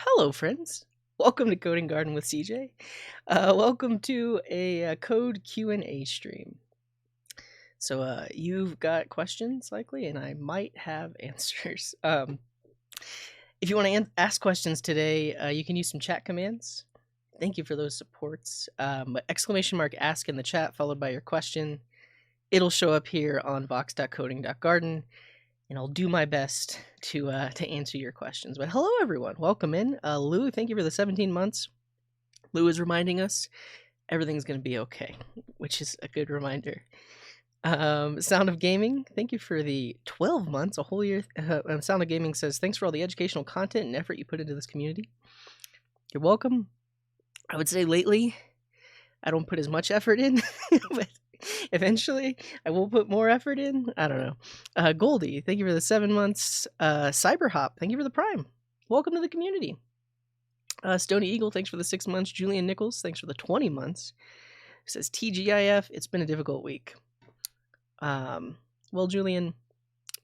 Hello, friends. Welcome to Coding Garden with CJ. Welcome to a code Q&A stream. So you've got questions likely, and I might have answers. If you want to ask questions today, you can use some chat commands. Thank you for those supports. Exclamation mark ask in the chat followed by your question. It'll show up here on box.coding.garden. And I'll do my best to answer your questions. But hello, everyone. Welcome in. Lou, thank you for the 17 months. Lou is reminding us everything's going to be okay, which is a good reminder. Sound of Gaming, thank you for the 12 months, a whole year. Sound of Gaming says, thanks for all the educational content and effort you put into this community. You're welcome. I would say lately, I don't put as much effort in, but eventually I will put more effort in. I don't know. Goldie, thank you for the 7 months. Cyberhop, thank you for the Prime. Welcome to the community. Stony Eagle, thanks for the 6 months. Julian Nichols, thanks for the 20 months. Says TGIF, it's been a difficult week. Well, Julian,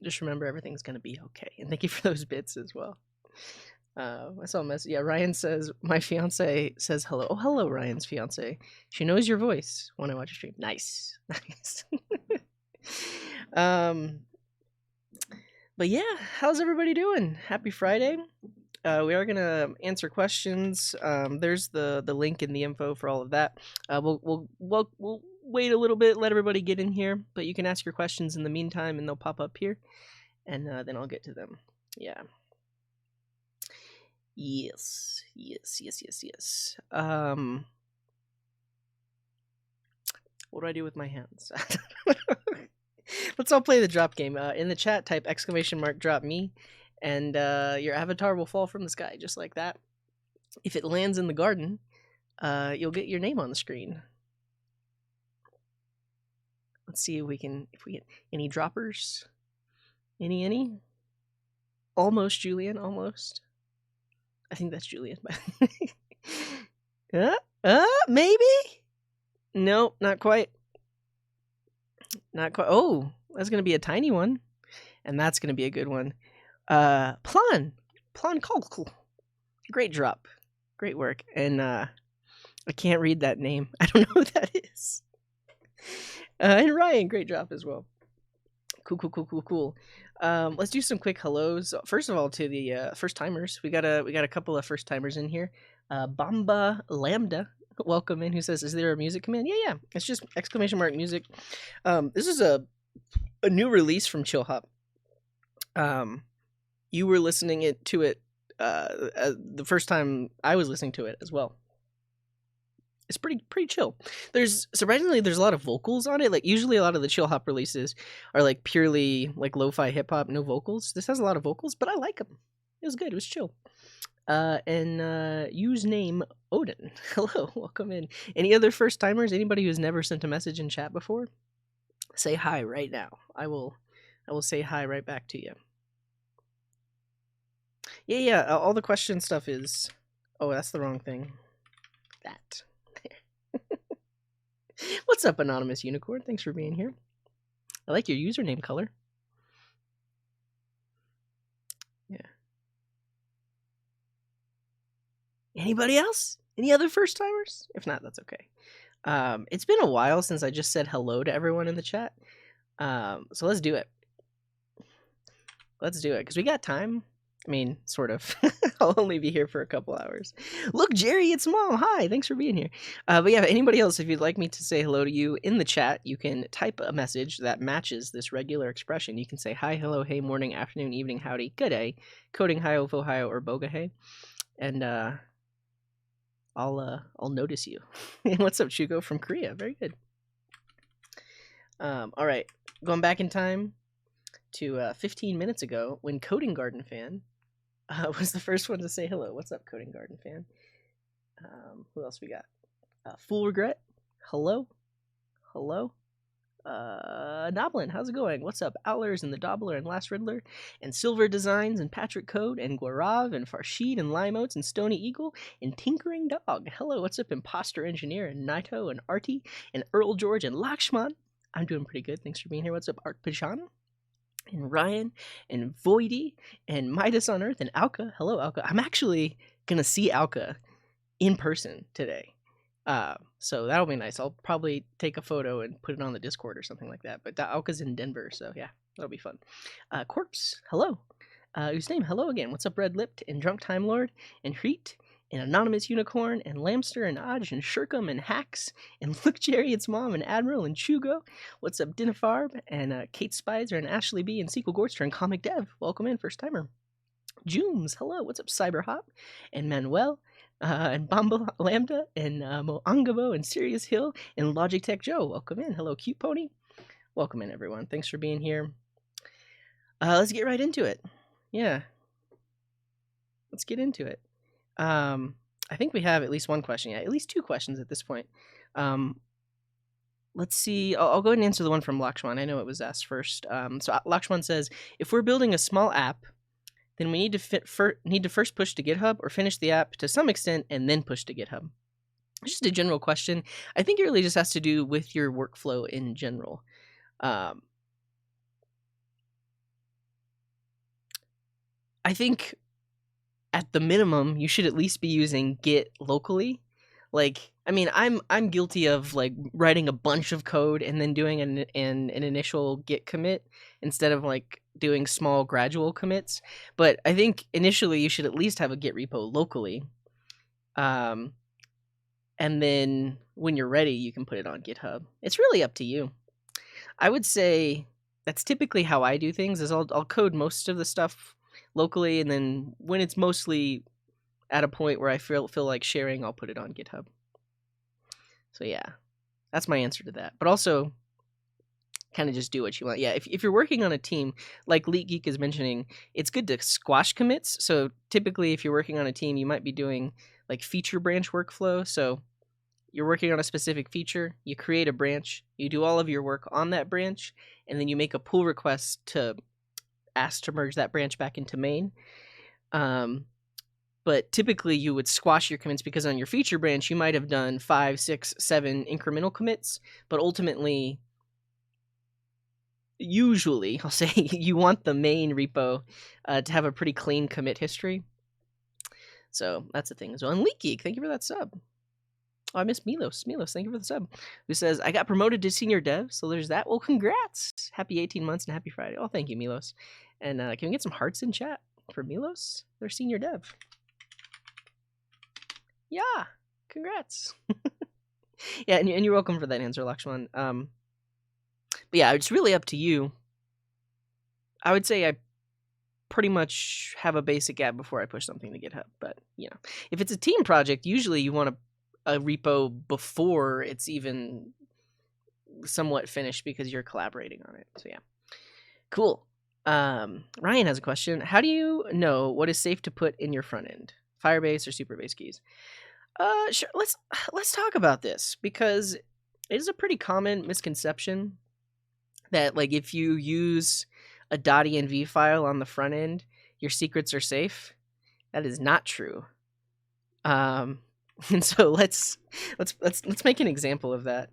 just remember everything's going to be okay. And thank you for those bits as well. I saw a message. Yeah, Ryan says, my fiance says hello. Oh, hello, Ryan's fiance. She knows your voice when I watch a stream. Nice. Nice. But yeah, how's everybody doing? Happy Friday. We are going to answer questions. There's the link in the info for all of that. We'll wait a little bit, let everybody get in here, but you can ask your questions in the meantime and they'll pop up here and then I'll get to them. Yeah. Yes. What do I do with my hands? Let's all play the drop game. In the chat, type exclamation mark drop me, and your avatar will fall from the sky just like that. If it lands in the garden, you'll get your name on the screen. Let's see if we get any droppers. Any? Almost, Julian. Almost. I think that's Julian. Maybe? Nope, not quite. Not quite. Oh, that's going to be a tiny one. And that's going to be a good one. Plan Colkl. Great drop. Great work. And I can't read that name. I don't know who that is. And Ryan, great drop as well. Cool. Let's do some quick hellos. First of all, to the first timers, we got a couple of first timers in here. Bamba Lambda, welcome in. Who says, "Is there a music command?" Yeah. It's just exclamation mark music. This is a new release from Chill Hop. You were listening to it the first time I was listening to it as well. It's pretty chill. Surprisingly, there's a lot of vocals on it. Like usually a lot of the Chill Hop releases are like purely like lo-fi hip hop, no vocals. This has a lot of vocals, but I like them. It was good. It was chill. Use name Odin. Hello, welcome in. Any other first timers? Anybody who's never sent a message in chat before? Say hi right now. I will say hi right back to you. Yeah. All the question stuff is. Oh, that's the wrong thing. That. What's up, Anonymous Unicorn? Thanks for being here. I like your username color. Yeah. Anybody else? Any other first timers? If not, that's okay. It's been a while since I just said hello to everyone in the chat. So let's do it. Let's do it because we got time. I mean, sort of. I'll only be here for a couple hours. Look, Jerry, it's Mom. Hi, thanks for being here. But yeah, anybody else, if you'd like me to say hello to you in the chat, you can type a message that matches this regular expression. You can say hi, hello, hey, morning, afternoon, evening, howdy, good day, coding, hi-oh, fo-hi-oh, or boga hey. And I'll notice you. What's up, Chugo from Korea? Very good. All right, going back in time to 15 minutes ago when Coding Garden Fan was the first one to say hello. What's up, Coding Garden Fan? Who else we got? Full Regret. Hello. Noblin, how's it going? What's up, Owlers and the Dobbler and Last Riddler and Silver Designs and Patrick Code and Guarav and Farshid and Limotes and Stony Eagle and Tinkering Dog. Hello, what's up, Imposter Engineer and Naito and Artie and Earl George and Lakshman. I'm doing pretty good. Thanks for being here. What's up, Art Pijan? And Ryan and Voidy and Midas on Earth and Alka. Hello, Alka. I'm actually gonna see Alka in person today. So that'll be nice. I'll probably take a photo and put it on the Discord or something like that. But Alka's in Denver, so yeah, that'll be fun. Corpse, hello. Whose name? Hello again. What's up, Red Lipped and Drunk Time Lord and Hreet and Anonymous Unicorn and Lamster and Odge and Shirkum and Hacks and Look Jerry, its mom and Admiral and Chugo. What's up, Dinafarb and Kate Spicer and Ashley B and Sequel Gorster and Comic Dev. Welcome in, first timer. Jooms, hello. What's up, Cyberhop and Manuel and Bamba Lambda and Moangabo and Sirius Hill and Logitech Joe. Welcome in. Hello, Cute Pony. Welcome in, everyone. Thanks for being here. Let's get right into it. Yeah. Let's get into it. I think we have at least one question. Yeah, at least two questions at this point. Let's see. I'll go ahead and answer the one from Lakshman. I know it was asked first. So Lakshman says, if we're building a small app, then we need to first push to GitHub or finish the app to some extent and then push to GitHub. Just a general question. I think it really just has to do with your workflow in general. I think at the minimum, you should at least be using Git locally. Like, I mean, I'm guilty of like writing a bunch of code and then doing an initial Git commit instead of like doing small gradual commits. But I think initially you should at least have a Git repo locally. And then when you're ready, you can put it on GitHub. It's really up to you. I would say that's typically how I do things. Is I'll code most of the stuff locally, and then when it's mostly at a point where I feel like sharing, I'll put it on GitHub. So yeah, that's my answer to that. But also, kind of just do what you want. Yeah, if you're working on a team, like Leak Geek is mentioning, it's good to squash commits. So typically, if you're working on a team, you might be doing like feature branch workflow. So you're working on a specific feature, you create a branch, you do all of your work on that branch, and then you make a pull request to ask to merge that branch back into main. But typically you would squash your commits because on your feature branch, you might have done 5, 6, 7 incremental commits, but ultimately, usually, I'll say, you want the main repo to have a pretty clean commit history. So that's the thing as well. And Leak Geek, thank you for that sub. Oh, I missed Milos. Milos, thank you for the sub. Who says, I got promoted to senior dev, so there's that. Well, congrats. Happy 18 months and happy Friday. Oh, thank you, Milos. And can we get some hearts in chat for Milos? They're senior dev. Yeah, congrats. Yeah, and you're welcome for that answer, Lakshman. But yeah, it's really up to you. I would say I pretty much have a basic app before I push something to GitHub. But, you know, if it's a team project, usually you want a repo before it's even somewhat finished because you're collaborating on it. So yeah, cool. Ryan has a question. How do you know what is safe to put in your front end? Firebase or Superbase keys? Sure. Let's talk about this because it is a pretty common misconception that like if you use a .env file on the front end, your secrets are safe. That is not true. And so let's make an example of that.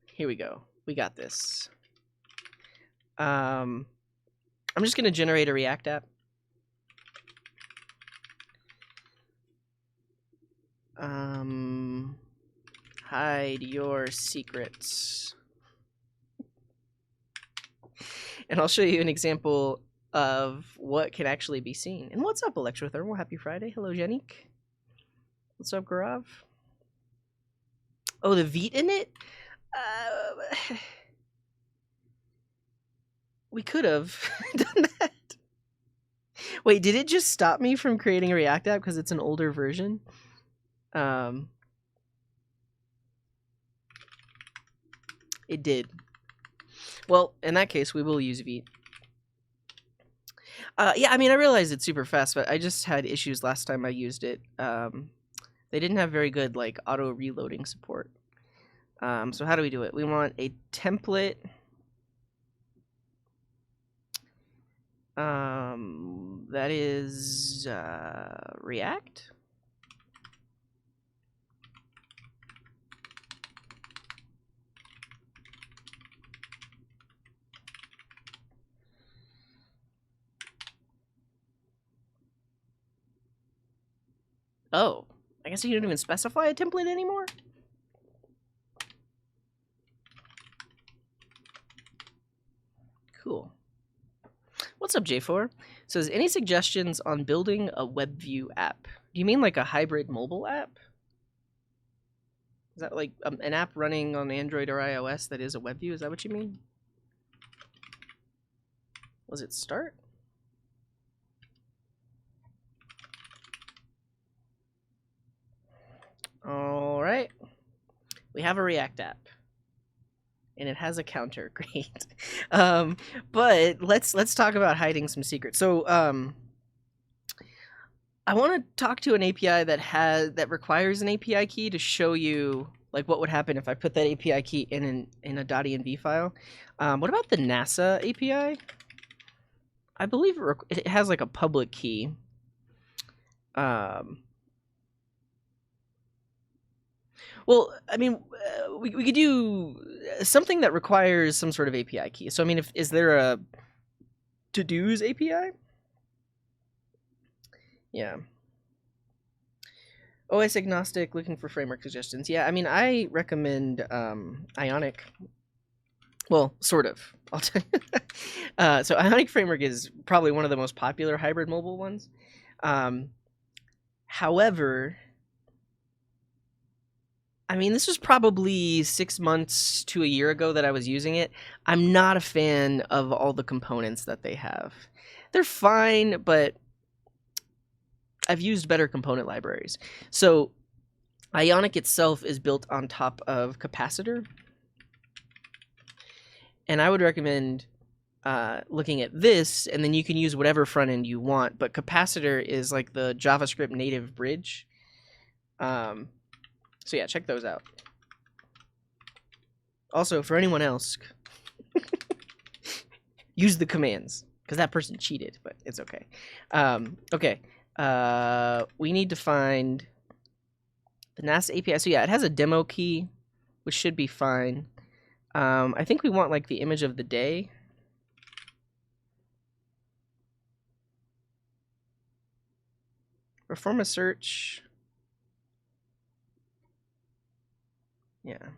Here we go. We got this. I'm just going to generate a React app. Hide your secrets. And I'll show you an example of what can actually be seen. And what's up, Electrothermal? Happy Friday. Hello, Janik. What's up, Garav? Oh, the Vite in it? We could have done that. Wait, did it just stop me from creating a React app because it's an older version? It did. Well, in that case, we will use Vite. Yeah, I mean, I realize it's super fast, but I just had issues last time I used it. They didn't have very good, like, auto-reloading support. So how do we do it? We want a template. That is React. Oh, I guess you don't even specify a template anymore? Cool. What's up, J4? Says, any suggestions on building a WebView app? Do you mean like a hybrid mobile app? Is that like an app running on Android or iOS that is a WebView? Is that what you mean? Was it start? All right. We have a React app. And it has a counter. Great. But let's talk about hiding some secrets. So I want to talk to an API that requires an API key to show you like what would happen if I put that API key in a .env file. What about the NASA API? I believe it has like a public key. Well, I mean, we could do something that requires some sort of API key. So I mean, is there a to-dos API? Yeah. OS agnostic, looking for framework suggestions. Yeah, I mean, I recommend Ionic. Well, sort of. I'll tell you. So Ionic Framework is probably one of the most popular hybrid mobile ones. However, I mean, this was probably 6 months to a year ago that I was using it. I'm not a fan of all the components that they have. They're fine, but I've used better component libraries. So Ionic itself is built on top of Capacitor. And I would recommend looking at this, and then you can use whatever front end you want. But Capacitor is like the JavaScript native bridge. So yeah, check those out. Also, for anyone else, use the commands, because that person cheated, but it's okay. Okay, we need to find the NASA API. So yeah, it has a demo key, which should be fine. I think we want like the image of the day. Perform a search. Yeah.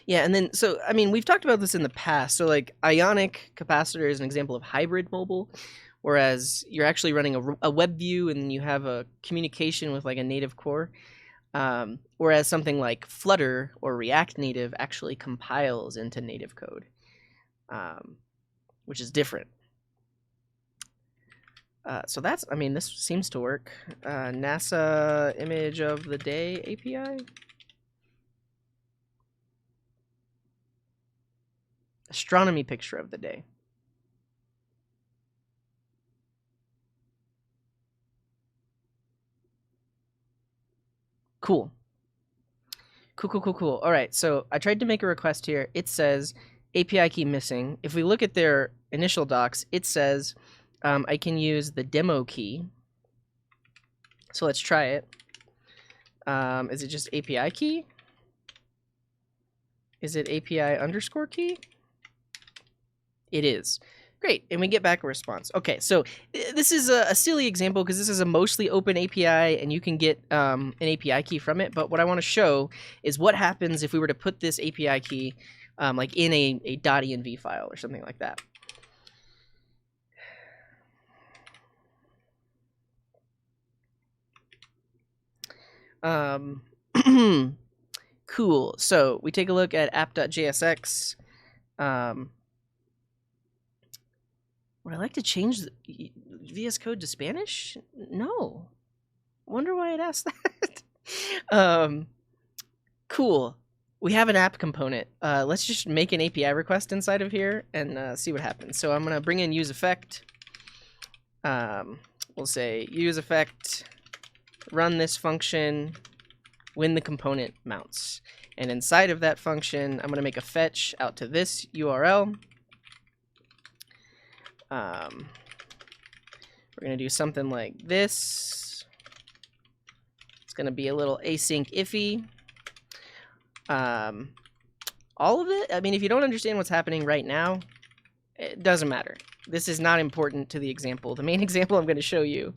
Yeah, and then, so, I mean, we've talked about this in the past. So, like, Ionic Capacitor is an example of hybrid mobile, whereas you're actually running a web view and you have a communication with, like, a native core. Whereas something like Flutter or React Native actually compiles into native code, which is different. So that's, I mean, this seems to work. NASA image of the day API. Astronomy picture of the day. Cool. Cool. All right, so I tried to make a request here. It says API key missing. If we look at their initial docs, it says I can use the demo key. So let's try it. Is it just API key? Is it API underscore key? It is. Great, and we get back a response. Okay, so this is a silly example because this is a mostly open API and you can get an API key from it, but what I want to show is what happens if we were to put this API key like in a .env file or something like that. Cool, so we take a look at app.jsx. Would I like to change the VS Code to Spanish? No. Wonder why it asked that. Cool. We have an app component. Let's just make an API request inside of here and see what happens. So I'm going to bring in useEffect. We'll say useEffect, run this function when the component mounts. And inside of that function, I'm going to make a fetch out to this URL. We're going to do something like this. It's going to be a little async iffy. All of it, I mean, if you don't understand what's happening right now, it doesn't matter. this is not important to the example. The main example I'm going to show you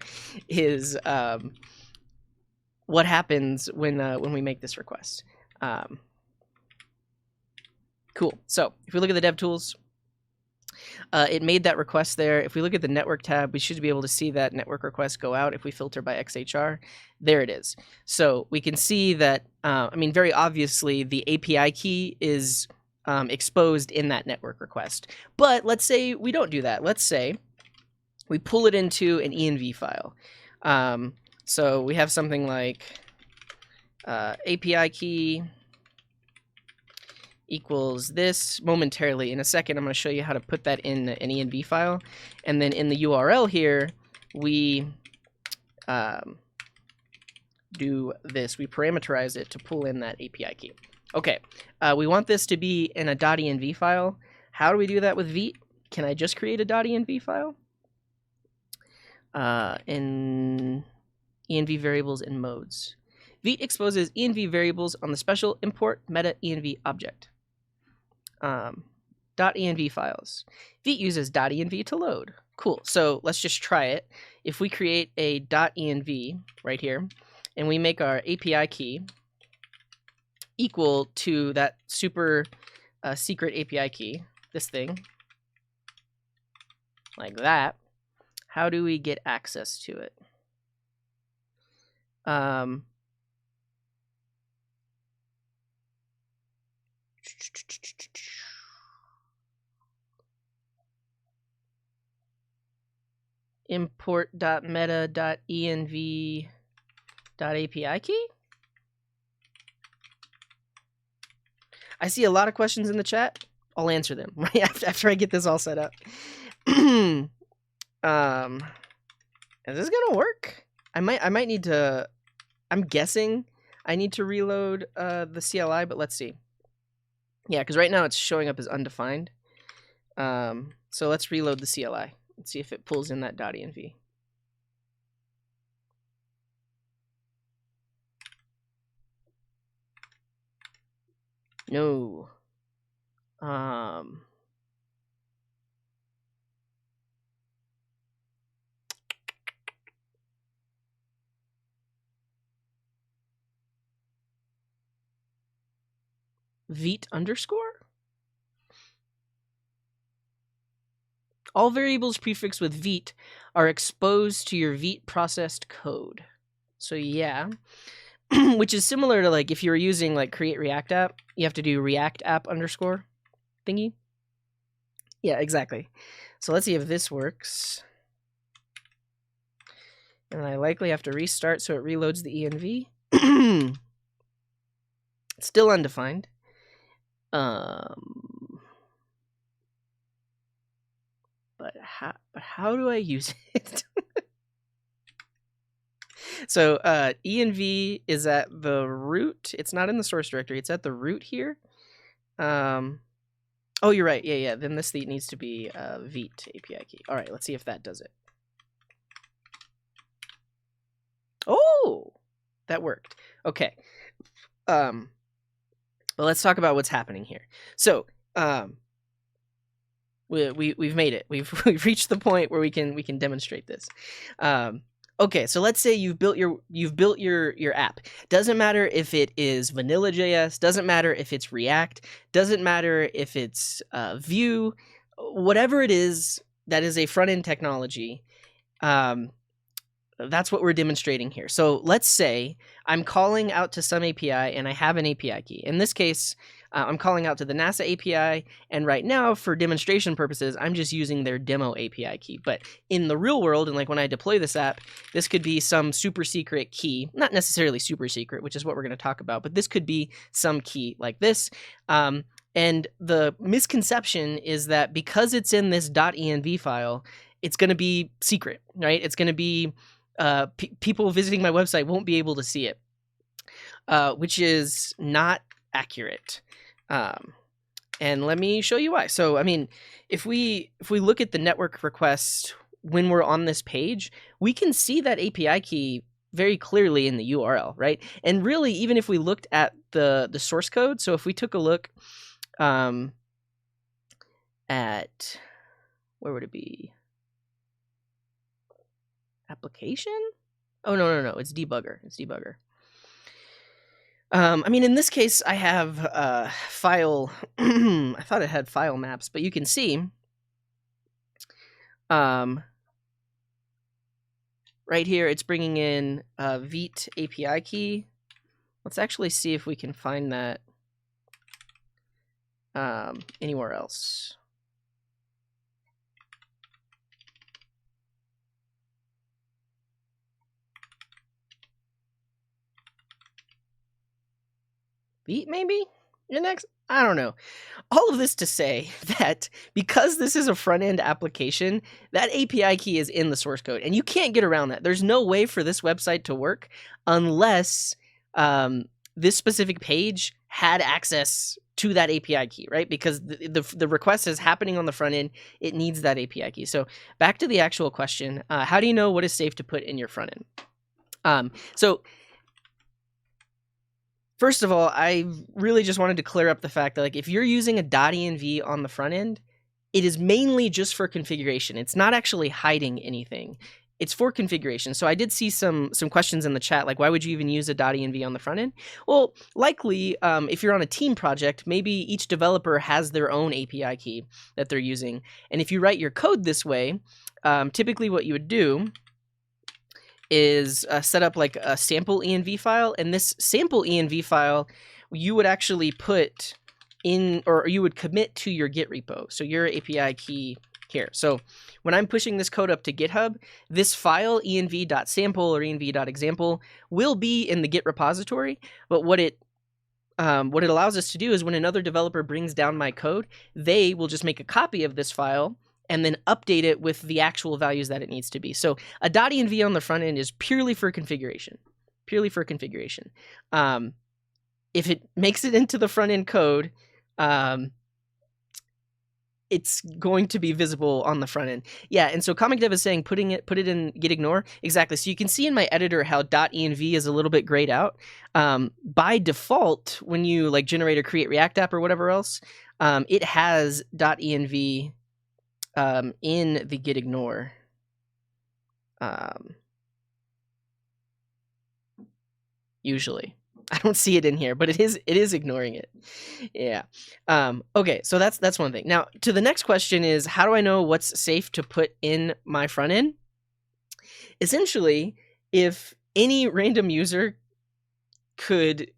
is what happens when we make this request. Cool. So if we look at the dev tools, it made that request there. If we look at the network tab, we should be able to see that network request go out if we filter by XHR. There it is. So we can see that, I mean, very obviously the API key is exposed in that network request. But let's say we don't do that. Let's say we pull it into an env file. So we have something like API key equals this. Momentarily, in a second, I'm going to show you how to put that in an env file. And then in the URL here, we do this. We parameterize it to pull in that API key. Okay, we want this to be in a .env file. How do we do that with Vite? Can I just create a .env file? In env variables and modes. Vite exposes env variables on the special import meta env object. .env files. Vite uses .env to load. Cool. So let's just try it. If we create a .env right here, and we make our API key equal to that super secret API key, this thing, like that, how do we get access to it? import.meta.env.api key? I see a lot of questions in the chat. I'll answer them right after I get this all set up. Is this gonna work? I might need to. I'm guessing I need to reload the CLI, but let's see. Yeah, because right now it's showing up as undefined. So let's reload the CLI. Let's see if it pulls in that .env. No. Vite underscore? All variables prefixed with Vite are exposed to your Vite processed code. So yeah, which is similar to like if you were using like create React app, you have to do React app underscore thingy. Yeah, exactly. So let's see if this works. And I likely have to restart so it reloads the env. It's still undefined. But how do I use it? So env is at the root. It's not in the source directory. It's at the root here. Oh, you're right. Yeah. Then this needs to be Vite API key. All right, let's see if that does it. Oh, that worked. Okay. Well, let's talk about what's happening here. So we've made it. We've reached the point where we can demonstrate this. Okay, so let's say you've built your app. Doesn't matter if it is vanilla.js, doesn't matter if it's React, doesn't matter if it's Vue, whatever it is that is a front-end technology. That's what we're demonstrating here. So let's say I'm calling out to some API and I have an API key. In this case, I'm calling out to the NASA API, and right now, for demonstration purposes, I'm just using their demo API key. But in the real world, and like when I deploy this app, this could be some super secret key, not necessarily super secret, which is what we're going to talk about, but this could be some key like this. And the misconception is that because it's in this .env file, it's going to be secret, right? It's going to be people visiting my website won't be able to see it, which is not accurate. And let me show you why. So, I mean, if we look at the network request when we're on this page, we can see that API key very clearly in the URL, right? And really, even if we looked at the source code, so if we took a look at where would it be? Application? Oh, no, it's debugger. It's debugger. I mean, in this case, I have file. I thought it had file maps, but you can see right here, it's bringing in Vite API key. Let's actually see if we can find that anywhere else. Vite, maybe? Your next? I don't know. All of this to say that because this is a front-end application, that API key is in the source code, and you can't get around that. There's no way for this website to work unless this specific page had access to that API key, right? Because the request is happening on the front end. It needs that API key. So back to the actual question, how do you know what is safe to put in your front end? So first of all, I really just wanted to clear up the fact that, like, if you're using a .env on the front end, it is mainly just for configuration. It's not actually hiding anything. It's for configuration. So I did see some questions in the chat, like, why would you even use a .env on the front end? Well, likely, if you're on a team project, maybe each developer has their own API key that they're using. And if you write your code this way, typically what you would do is set up like a sample env file, and this sample env file you would actually put in, or you would commit to your Git repo, so your API key here. So when I'm pushing this code up to GitHub, this file env.sample or env.example will be in the Git repository, but what it allows us to do is when another developer brings down my code, they will just make a copy of this file and then update it with the actual values that it needs to be. So a .env on the front end is purely for configuration. Purely for configuration. If it makes it into the front end code, it's going to be visible on the front end. Yeah, and so Comic Dev is saying put it in git ignore. Exactly. So you can see in my editor how .env is a little bit grayed out. By default, when you like generate or create React app or whatever else, it has .env in the git ignore. Usually. I don't see it in here, but it is ignoring it. Yeah. Okay, so that's one thing. Now, to the next question is, how do I know what's safe to put in my front end? Essentially, if any random user could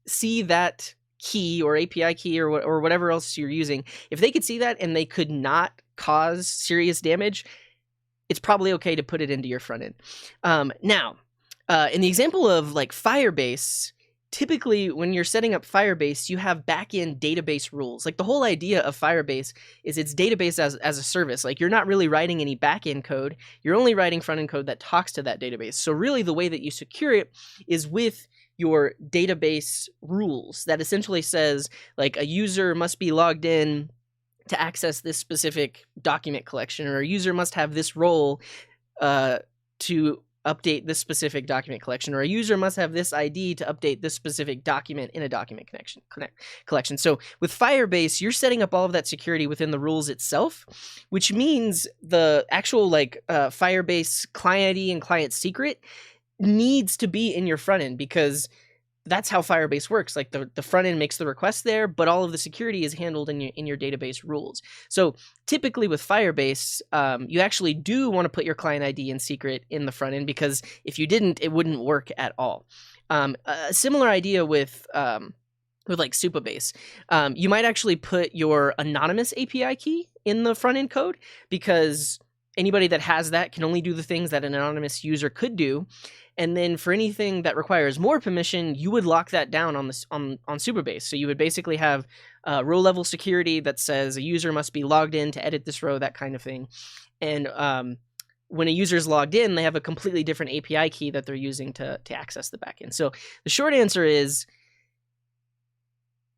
see that key or API key or whatever else you're using, if they could see that and they could not cause serious damage, it's probably okay to put it into your front end. Now, in the example of like Firebase, typically when you're setting up Firebase, you have backend database rules. Like the whole idea of Firebase is it's database as a service. Like you're not really writing any backend code. You're only writing front end code that talks to that database. So really the way that you secure it is with your database rules that essentially says like a user must be logged in to access this specific document collection, or a user must have this role to update this specific document collection, or a user must have this ID to update this specific document in a document collection. So with Firebase, you're setting up all of that security within the rules itself, which means the actual like Firebase client ID and client secret needs to be in your front end, because that's how Firebase works. Like the front end makes the request there, but all of the security is handled in your database rules. So typically with Firebase, you actually do want to put your client ID and secret in the front end, because if you didn't, it wouldn't work at all. A similar idea with like Supabase, you might actually put your anonymous API key in the front end code, because anybody that has that can only do the things that an anonymous user could do. And then for anything that requires more permission, you would lock that down on Supabase. So you would basically have row level security that says a user must be logged in to edit this row, that kind of thing. And when a user is logged in, they have a completely different API key that they're using to access the backend. So the short answer is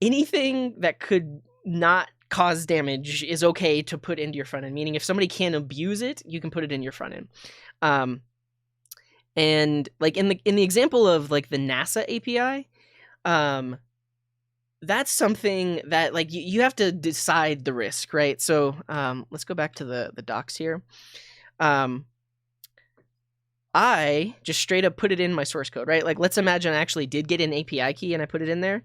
anything that could not cause damage is okay to put into your front end. Meaning if somebody can abuse it, you can put it in your front end. And like in the example of like the NASA API, that's something that like you have to decide the risk, right? So let's go back to the docs here. I just straight up put it in my source code, right? Like, let's imagine I actually did get an API key and I put it in there.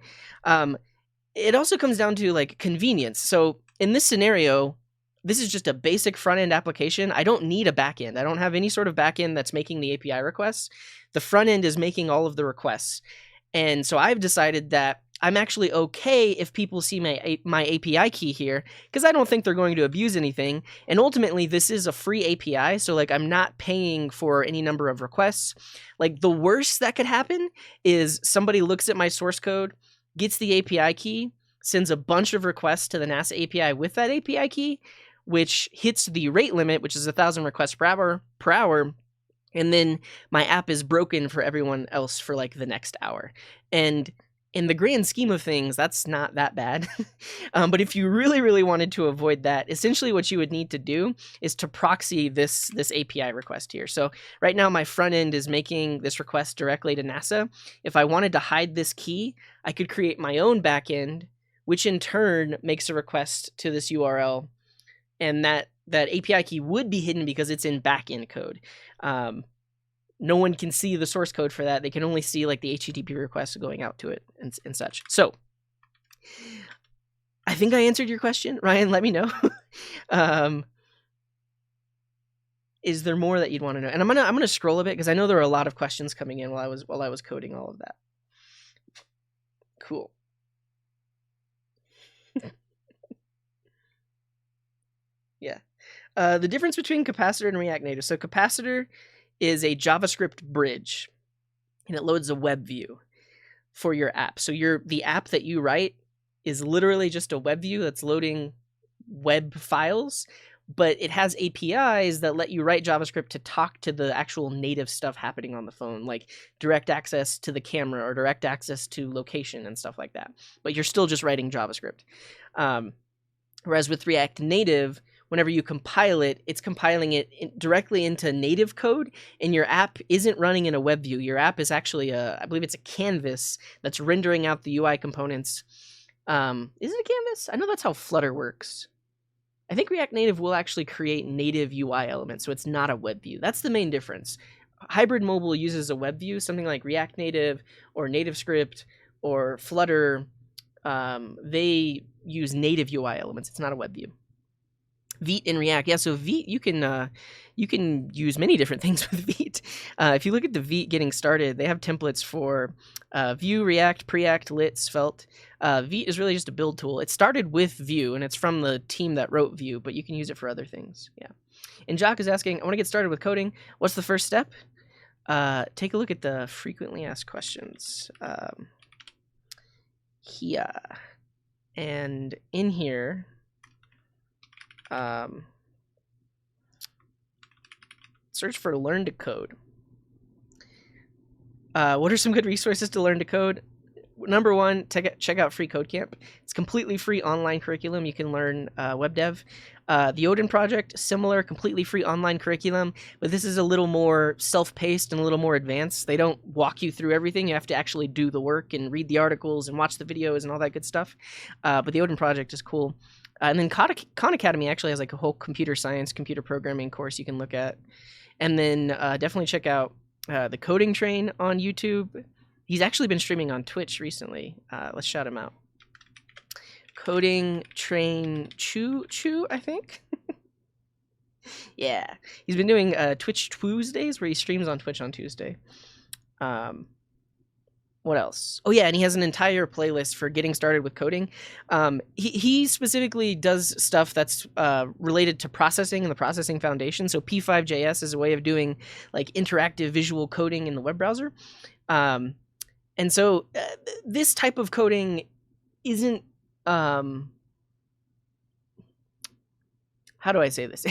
It also comes down to like convenience. So in this scenario, this is just a basic front end application. I don't need a back end. I don't have any sort of back end that's making the API requests. The front end is making all of the requests. And so I've decided that I'm actually okay if people see my API key here, because I don't think they're going to abuse anything. And ultimately, this is a free API, so like I'm not paying for any number of requests. Like the worst that could happen is somebody looks at my source code, gets the API key, sends a bunch of requests to the NASA API with that API key, which hits the rate limit, which is 1,000 requests per hour. And then my app is broken for everyone else for like the next hour. And in the grand scheme of things, that's not that bad. But if you really, really wanted to avoid that, essentially what you would need to do is to proxy this API request here. So right now my front end is making this request directly to NASA. If I wanted to hide this key, I could create my own backend, which in turn makes a request to this URL. And that API key would be hidden because it's in backend code. No one can see the source code for that. They can only see like the HTTP requests going out to it and such. So I think I answered your question, Ryan. Let me know. Is there more that you'd want to know? And I'm gonna scroll a bit because I know there were a lot of questions coming in while I was coding all of that. Cool. Yeah. The difference between Capacitor and React Native. So Capacitor is a JavaScript bridge, and it loads a web view for your app. So the app that you write is literally just a web view that's loading web files, but it has APIs that let you write JavaScript to talk to the actual native stuff happening on the phone, like direct access to the camera or direct access to location and stuff like that. But you're still just writing JavaScript. Whereas with React Native, whenever you compile it, it's compiling it directly into native code, and your app isn't running in a web view. Your app is actually I believe it's a canvas that's rendering out the UI components. Is it a canvas? I know that's how Flutter works. I think React Native will actually create native UI elements, so it's not a web view. That's the main difference. Hybrid Mobile uses a web view, something like React Native or NativeScript or Flutter. They use native UI elements. It's not a web view. Vite in React. Yeah, so Vite, you can use many different things with Vite. If you look at the Vite getting started, they have templates for Vue, React, Preact, Lit, Svelte. Vite is really just a build tool. It started with Vue, and it's from the team that wrote Vue, but you can use it for other things. Yeah. And Jock is asking, I want to get started with coding. What's the first step? Take a look at the frequently asked questions. Here. And in here, search for learn to code. What are some good resources to learn to code? Number one, check out Free Code Camp. It's completely free online curriculum. You can learn web dev. The Odin Project, similar, completely free online curriculum, but this is a little more self-paced and a little more advanced. They don't walk you through everything. You have to actually do the work and read the articles and watch the videos and all that good stuff. But the Odin Project is cool. And then Khan Academy actually has like a whole computer science, computer programming course you can look at. And then definitely check out the Coding Train on YouTube. He's actually been streaming on Twitch recently. Let's shout him out. Coding Train Choo, I think. Yeah. He's been doing Twitch Tuesdays where he streams on Twitch on Tuesday. What else? Oh, yeah, and he has an entire playlist for getting started with coding. He specifically does stuff that's related to processing and the processing foundation. So P5.js is a way of doing like interactive visual coding in the web browser. And so this type of coding isn't, how do I say this?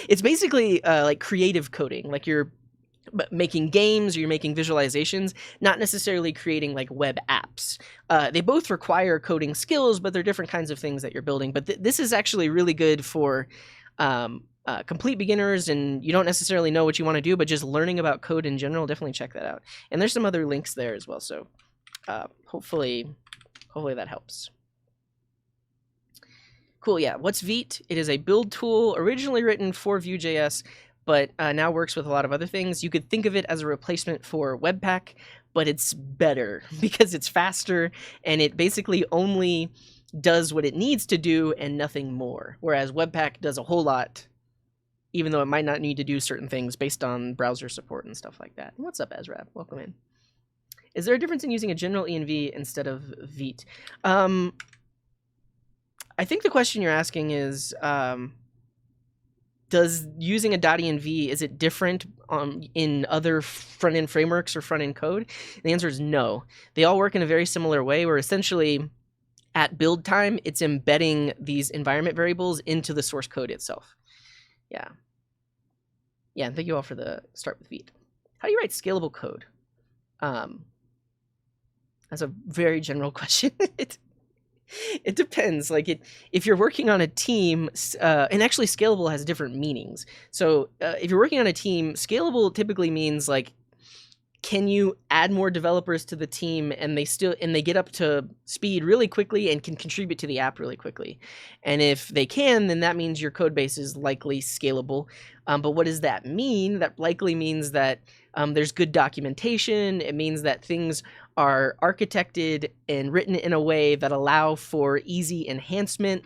It's basically like creative coding, like you're making games or you're making visualizations, not necessarily creating like web apps. They both require coding skills, but they're different kinds of things that you're building. But this is actually really good for complete beginners, and you don't necessarily know what you want to do, but just learning about code in general, definitely check that out. And there's some other links there as well. So hopefully that helps. Cool, yeah. What's Vite? It is a build tool originally written for Vue.js, but now works with a lot of other things. You could think of it as a replacement for Webpack, but it's better because it's faster and it basically only does what it needs to do and nothing more. Whereas Webpack does a whole lot, even though it might not need to do certain things based on browser support and stuff like that. What's up, Ezra? Welcome in. Is there a difference in using a general env instead of Vite? I think the question you're asking is, does using a .env, is it different in other front-end frameworks or front-end code? And the answer is no. They all work in a very similar way, where essentially at build time, it's embedding these environment variables into the source code itself. Yeah. Yeah, and thank you all for the start with Vite. How do you write scalable code? That's a very general question. It depends. Like if you're working on a team, and actually Scalable has different meanings. So if you're working on a team, Scalable typically means like, can you add more developers to the team and they get up to speed really quickly and can contribute to the app really quickly? And if they can, then that means your code base is likely scalable. But what does that mean? That likely means that there's good documentation. It means that things are architected and written in a way that allow for easy enhancement.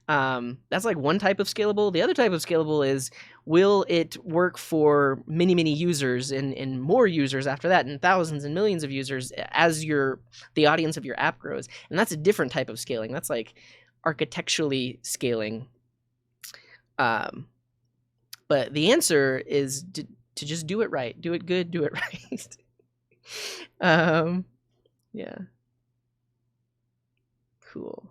That's like one type of scalable. The other type of scalable is, will it work for many, many users and more users after that, and thousands and millions of users as the audience of your app grows? And that's a different type of scaling. That's like architecturally scaling. But the answer is to just do it right. Do it good, do it right. Yeah. Cool.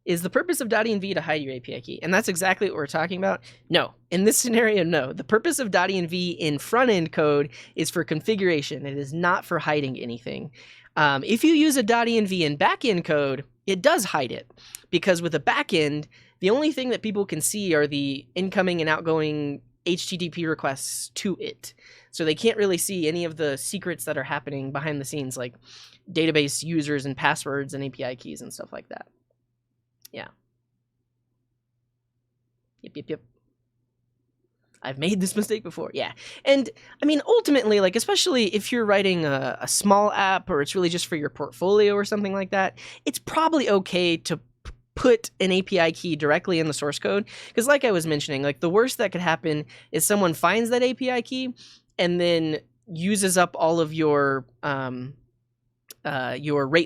Is the purpose of .env to hide your API key? And that's exactly what we're talking about. No. In this scenario, no. The purpose of .env in front-end code is for configuration. It is not for hiding anything. If you use a .env in back-end code, it does hide it. Because with a back-end, the only thing that people can see are the incoming and outgoing HTTP requests to it. So they can't really see any of the secrets that are happening behind the scenes, like database users and passwords and API keys and stuff like that. Yeah. Yep. I've made this mistake before. Yeah. And I mean, ultimately, like, especially if you're writing a small app or it's really just for your portfolio or something like that, it's probably okay to put an API key directly in the source code. Because like I was mentioning, like the worst that could happen is someone finds that API key and then uses up all of your rate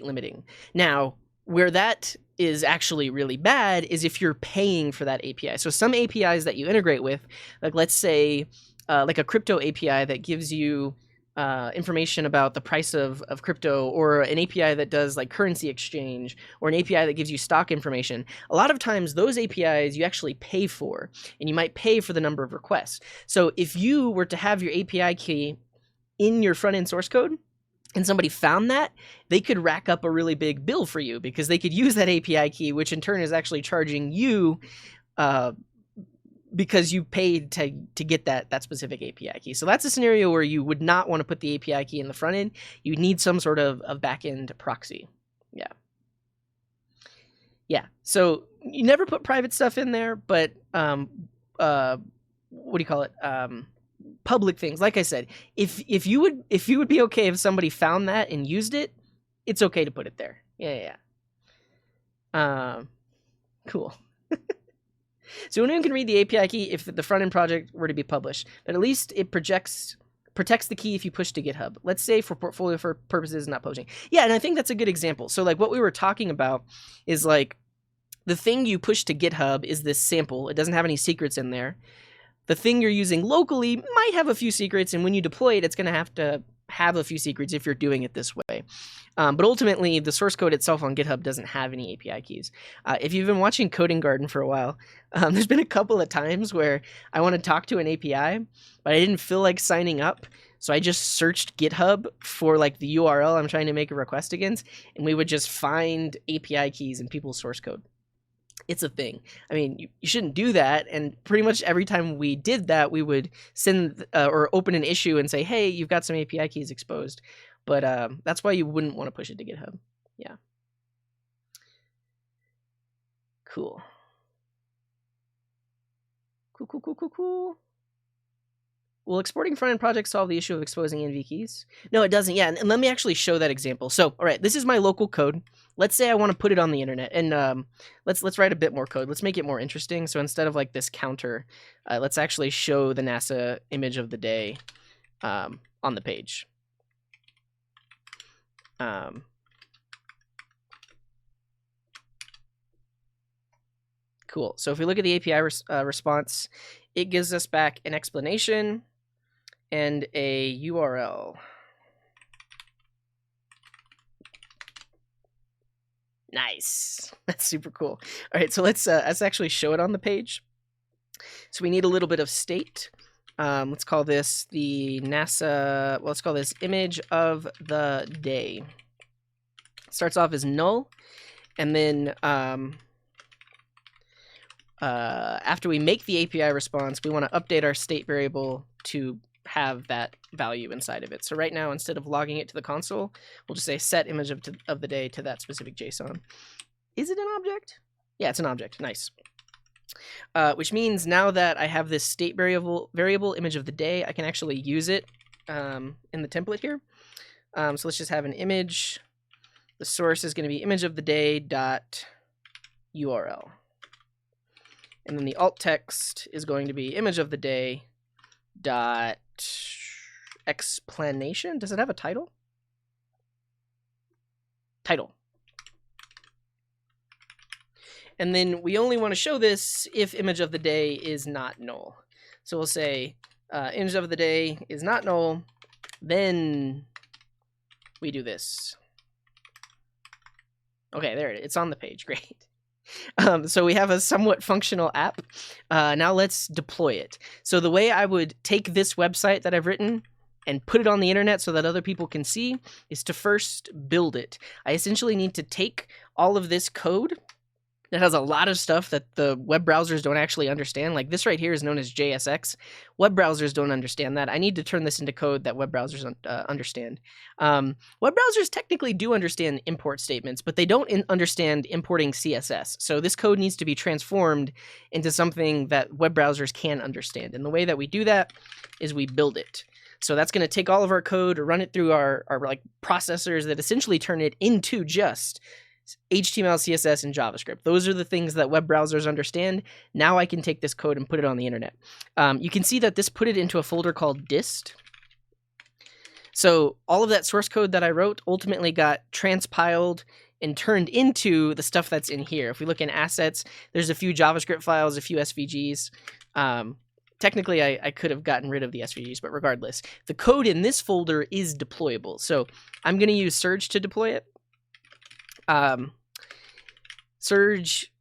limiting. Now, where that is actually really bad is if you're paying for that API. So some APIs that you integrate with, like let's say like a crypto API that gives you information about the price of crypto, or an API that does like currency exchange, or an API that gives you stock information. A lot of times those APIs you actually pay for, and you might pay for the number of requests. So if you were to have your API key in your front-end source code, and somebody found that, they could rack up a really big bill for you because they could use that API key, which in turn is actually charging you because you paid to get that specific API key. So that's a scenario where you would not want to put the API key in the front end. You need some sort of back-end proxy. Yeah. Yeah. So you never put private stuff in there, but what do you call it? Public things. Like I said, if you would be okay if somebody found that and used it, it's okay to put it there. Yeah. Cool. So anyone can read the API key if the front end project were to be published, but at least it protects the key if you push to GitHub. Let's say for portfolio purposes, not publishing. Yeah, and I think that's a good example. So like what we were talking about is like the thing you push to GitHub is this sample. It doesn't have any secrets in there. The thing you're using locally might have a few secrets, and when you deploy it, it's going to have a few secrets if you're doing it this way. But ultimately, the source code itself on GitHub doesn't have any API keys. If you've been watching Coding Garden for a while, there's been a couple of times where I want to talk to an API, but I didn't feel like signing up. So I just searched GitHub for like the URL I'm trying to make a request against, and we would just find API keys in people's source code. It's a thing. I mean, you shouldn't do that. And pretty much every time we did that, we would send or open an issue and say, hey, you've got some API keys exposed. But that's why you wouldn't want to push it to GitHub. Yeah. Cool. Cool. Will exporting front-end projects solve the issue of exposing NV keys? No, it doesn't. Yeah, and let me actually show that example. So, all right, this is my local code. Let's say I want to put it on the internet, and let's write a bit more code. Let's make it more interesting. So instead of like this counter, let's actually show the NASA image of the day on the page. Cool. So if we look at the API response, it gives us back an explanation and a URL. Nice. That's super cool. All right, so let's actually show it on the page. So we need a little bit of state. Let's call this the NASA, well, let's call this image of the day. It starts off as null, and then after we make the API response, we want to update our state variable to have that value inside of it. So right now, instead of logging it to the console, we'll just say set image of the day to that specific JSON. Is it an object? Yeah, it's an object. Nice. Which means now that I have this state variable image of the day, I can actually use it in the template here. So let's just have an image. The source is going to be image of the day dot URL. And then the alt text is going to be image of the day dot explanation. Does it have a title? Title. And then we only want to show this if image of the day is not null. So we'll say image of the day is not null, then we do this. Okay, there it is. It's on the page. Great. So we have a somewhat functional app. Now let's deploy it. So the way I would take this website that I've written and put it on the internet so that other people can see is to first build it. I essentially need to take all of this code that has a lot of stuff that the web browsers don't actually understand. Like this right here is known as JSX. Web browsers don't understand that. I need to turn this into code that web browsers understand. Web browsers technically do understand import statements, but they don't understand importing CSS. So this code needs to be transformed into something that web browsers can understand. And the way that we do that is we build it. So that's going to take all of our code, run it through our like processors that essentially turn it into just HTML, CSS, and JavaScript. Those are the things that web browsers understand. Now I can take this code and put it on the internet. You can see that this put it into a folder called dist. So all of that source code that I wrote ultimately got transpiled and turned into the stuff that's in here. If we look in assets, there's a few JavaScript files, a few SVGs. Technically, I could have gotten rid of the SVGs, but regardless, the code in this folder is deployable. So I'm going to use Surge to deploy it. Surge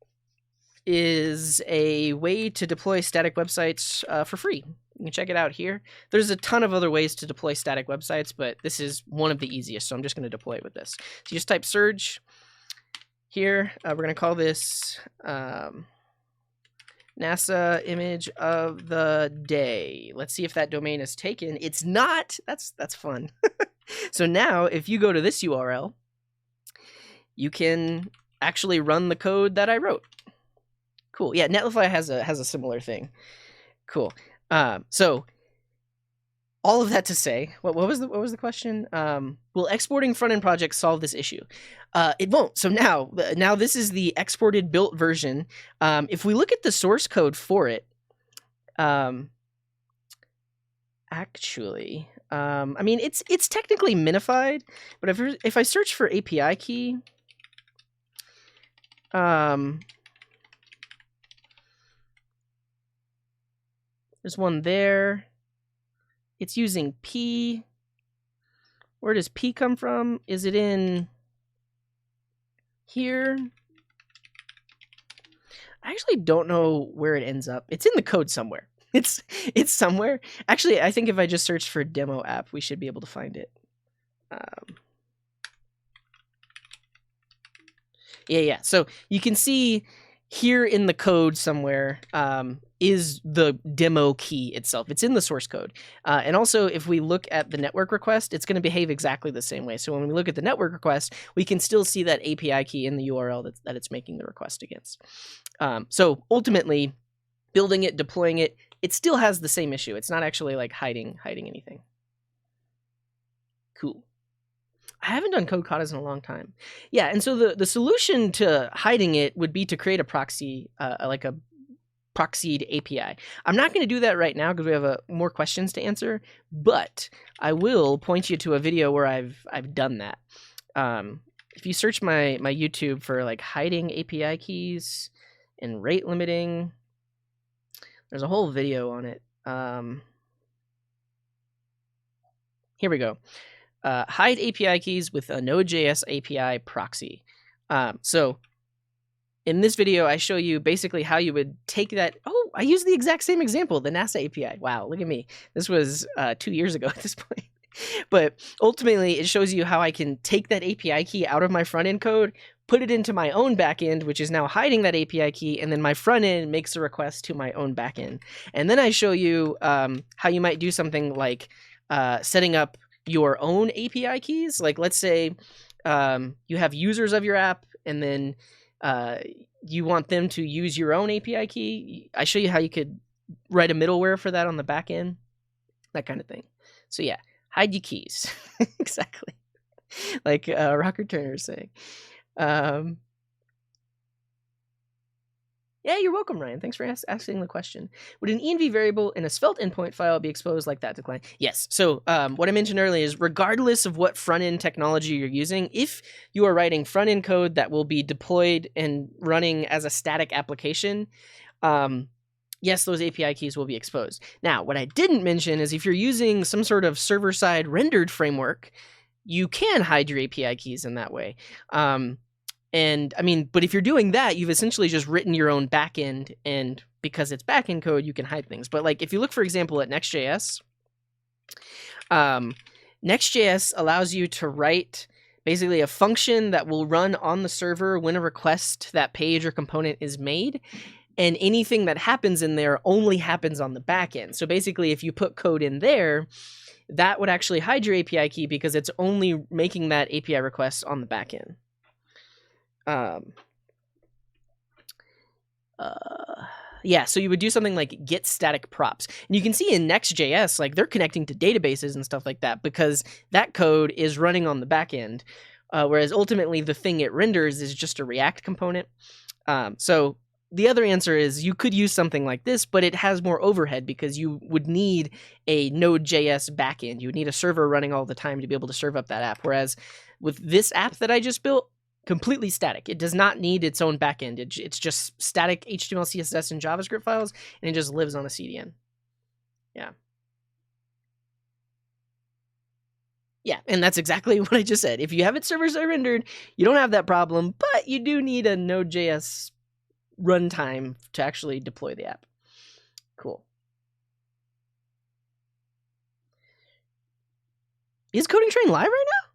is a way to deploy static websites for free. You can check it out here. There's a ton of other ways to deploy static websites, but this is one of the easiest, so I'm just going to deploy it with this. So you just type Surge here. We're going to call this NASA image of the day. Let's see if that domain is taken. It's not. That's fun. So now if you go to this URL, you can actually run the code that I wrote. Cool. Yeah, Netlify has a similar thing. Cool. So all of that to say, what was the question? Will exporting front-end projects solve this issue? It won't. So now this is the exported built version. If we look at the source code for it, actually, I mean it's technically minified, but if I search for API key, there's one there. It's using P. Where does P come from? Is it in here? I actually don't know where it ends up. It's in the code somewhere. It's somewhere. Actually, I think if I just search for demo app, we should be able to find it. Yeah. So you can see here in the code somewhere is the demo key itself. It's in the source code. And also, if we look at the network request, it's going to behave exactly the same way. So when we look at the network request, we can still see that API key in the URL that it's making the request against. So ultimately, building it, deploying it, it still has the same issue. It's not actually like hiding anything. Cool. I haven't done code katas in a long time. Yeah, and so the solution to hiding it would be to create a proxy, like a proxied API. I'm not going to do that right now because we have more questions to answer, but I will point you to a video where I've done that. If you search my YouTube for like hiding API keys and rate limiting, there's a whole video on it. Here we go. Hide API keys with a Node.js API proxy. So in this video, I show you basically how you would take that. Oh, I used the exact same example, the NASA API. Wow, look at me. This was 2 years ago at this point. But ultimately, it shows you how I can take that API key out of my front-end code, put it into my own backend, which is now hiding that API key, and then my front end makes a request to my own backend. And then I show you how you might do something like setting up your own API keys. Like let's say you have users of your app, and then you want them to use your own API key. I show you how you could write a middleware for that on the back end, that kind of thing. So yeah, hide your keys. Exactly. Like Rocker Turner is saying. Yeah, you're welcome, Ryan. Thanks for asking the question. Would an env variable in a Svelte endpoint file be exposed like that to client? Yes. So what I mentioned earlier is regardless of what front-end technology you're using, if you are writing front-end code that will be deployed and running as a static application, yes, those API keys will be exposed. Now, what I didn't mention is if you're using some sort of server-side rendered framework, you can hide your API keys in that way. And I mean, but if you're doing that, you've essentially just written your own backend, and because it's backend code, you can hide things. But like if you look, for example, at Next.js, Next.js allows you to write basically a function that will run on the server when a request to that page or component is made. And anything that happens in there only happens on the backend. So basically, if you put code in there, that would actually hide your API key because it's only making that API request on the backend. Yeah, so you would do something like get static props. And you can see in Next.js, like they're connecting to databases and stuff like that because that code is running on the back end, whereas ultimately the thing it renders is just a React component. So the other answer is you could use something like this, but it has more overhead because you would need a Node.js backend. You would need a server running all the time to be able to serve up that app. Whereas with this app that I just built, completely static. It does not need its own backend. It's just static HTML, CSS, and JavaScript files, and it just lives on a CDN. Yeah. Yeah, and that's exactly what I just said. If you have it server-side rendered, you don't have that problem, but you do need a Node.js runtime to actually deploy the app. Cool. Is Coding Train live right now?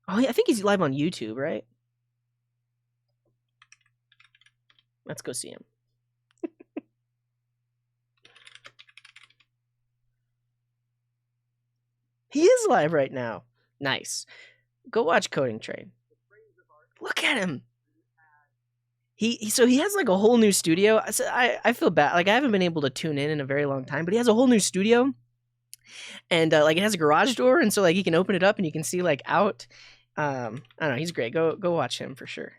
Oh, yeah, I think he's live on YouTube, right? Let's go see him. He is live right now. Nice. Go watch Coding Train. Look at him. So he has like a whole new studio. I feel bad. Like I haven't been able to tune in a very long time, but he has a whole new studio. And like it has a garage door, and so like he can open it up and you can see like out. I don't know, he's great. Go watch him for sure.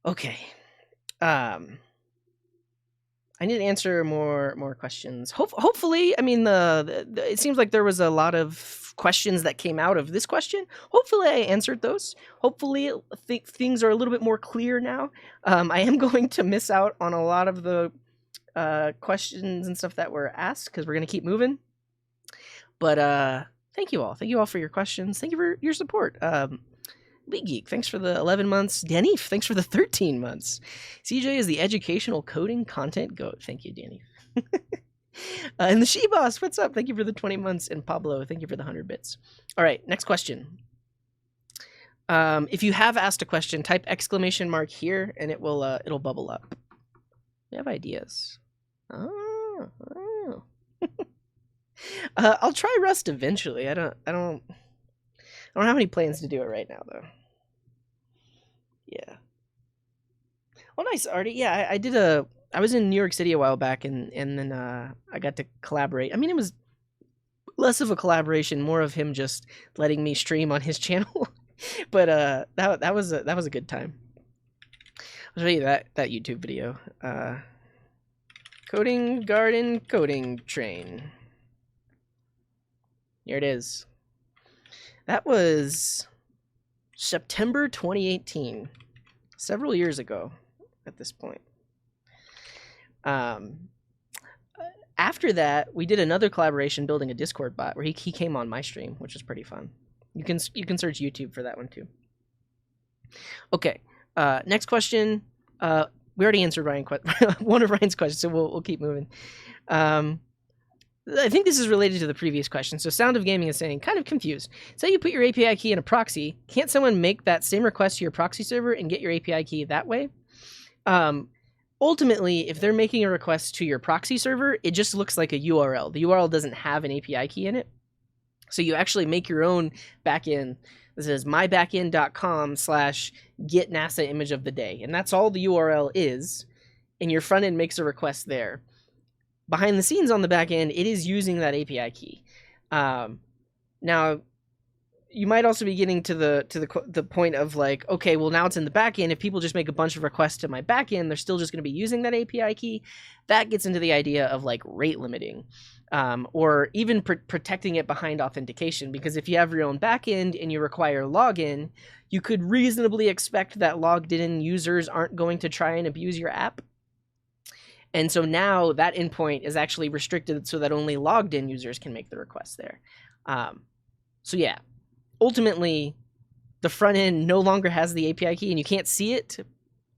Okay. I need to answer more questions. Hopefully, I mean, it seems like there was a lot of questions that came out of this question. Hopefully, I answered those. Hopefully, things are a little bit more clear now. I am going to miss out on a lot of the questions and stuff that were asked because we're going to keep moving. But thank you all. Thank you all for your questions. Thank you for your support. League Geek, thanks for the 11 months. Danif, thanks for the 13 months. CJ is the educational coding content goat. Thank you, Danif. And the She-Boss, what's up? Thank you for the 20 months. And Pablo, thank you for the 100 bits. All right, next question. If you have asked a question, type exclamation mark here, and it will it'll bubble up. You have ideas. Oh. I'll try Rust eventually. I don't have any plans to do it right now, though. Yeah. Oh, nice, Artie. Yeah, I was in New York City a while back, and then I got to collaborate. I mean, it was less of a collaboration, more of him just letting me stream on his channel. But that was a good time. I'll show you that YouTube video. Coding Garden Coding Train. Here it is. That was September 2018, several years ago at this point. After that, we did another collaboration building a Discord bot where he came on my stream, which was pretty fun. You can search YouTube for that one too. Okay, next question. We already answered one of Ryan's questions, so we'll keep moving. I think this is related to the previous question. So Sound of Gaming is saying, kind of confused. Say you put your API key in a proxy. Can't someone make that same request to your proxy server and get your API key that way? Ultimately, if they're making a request to your proxy server, it just looks like a URL. The URL doesn't have an API key in it. So you actually make your own backend. This is mybackend.com/get NASA image of the day. And that's all the URL is. And your front end makes a request there. Behind the scenes on the back end, it is using that API key. Now, you might also be getting to the point of like, okay, well now it's in the back end. If people just make a bunch of requests to my back end, they're still just going to be using that API key. That gets into the idea of like rate limiting, or even protecting it behind authentication. Because if you have your own back end and you require login, you could reasonably expect that logged in users aren't going to try and abuse your app. And so now that endpoint is actually restricted so that only logged in users can make the request there. So yeah, ultimately the front end no longer has the API key and you can't see it.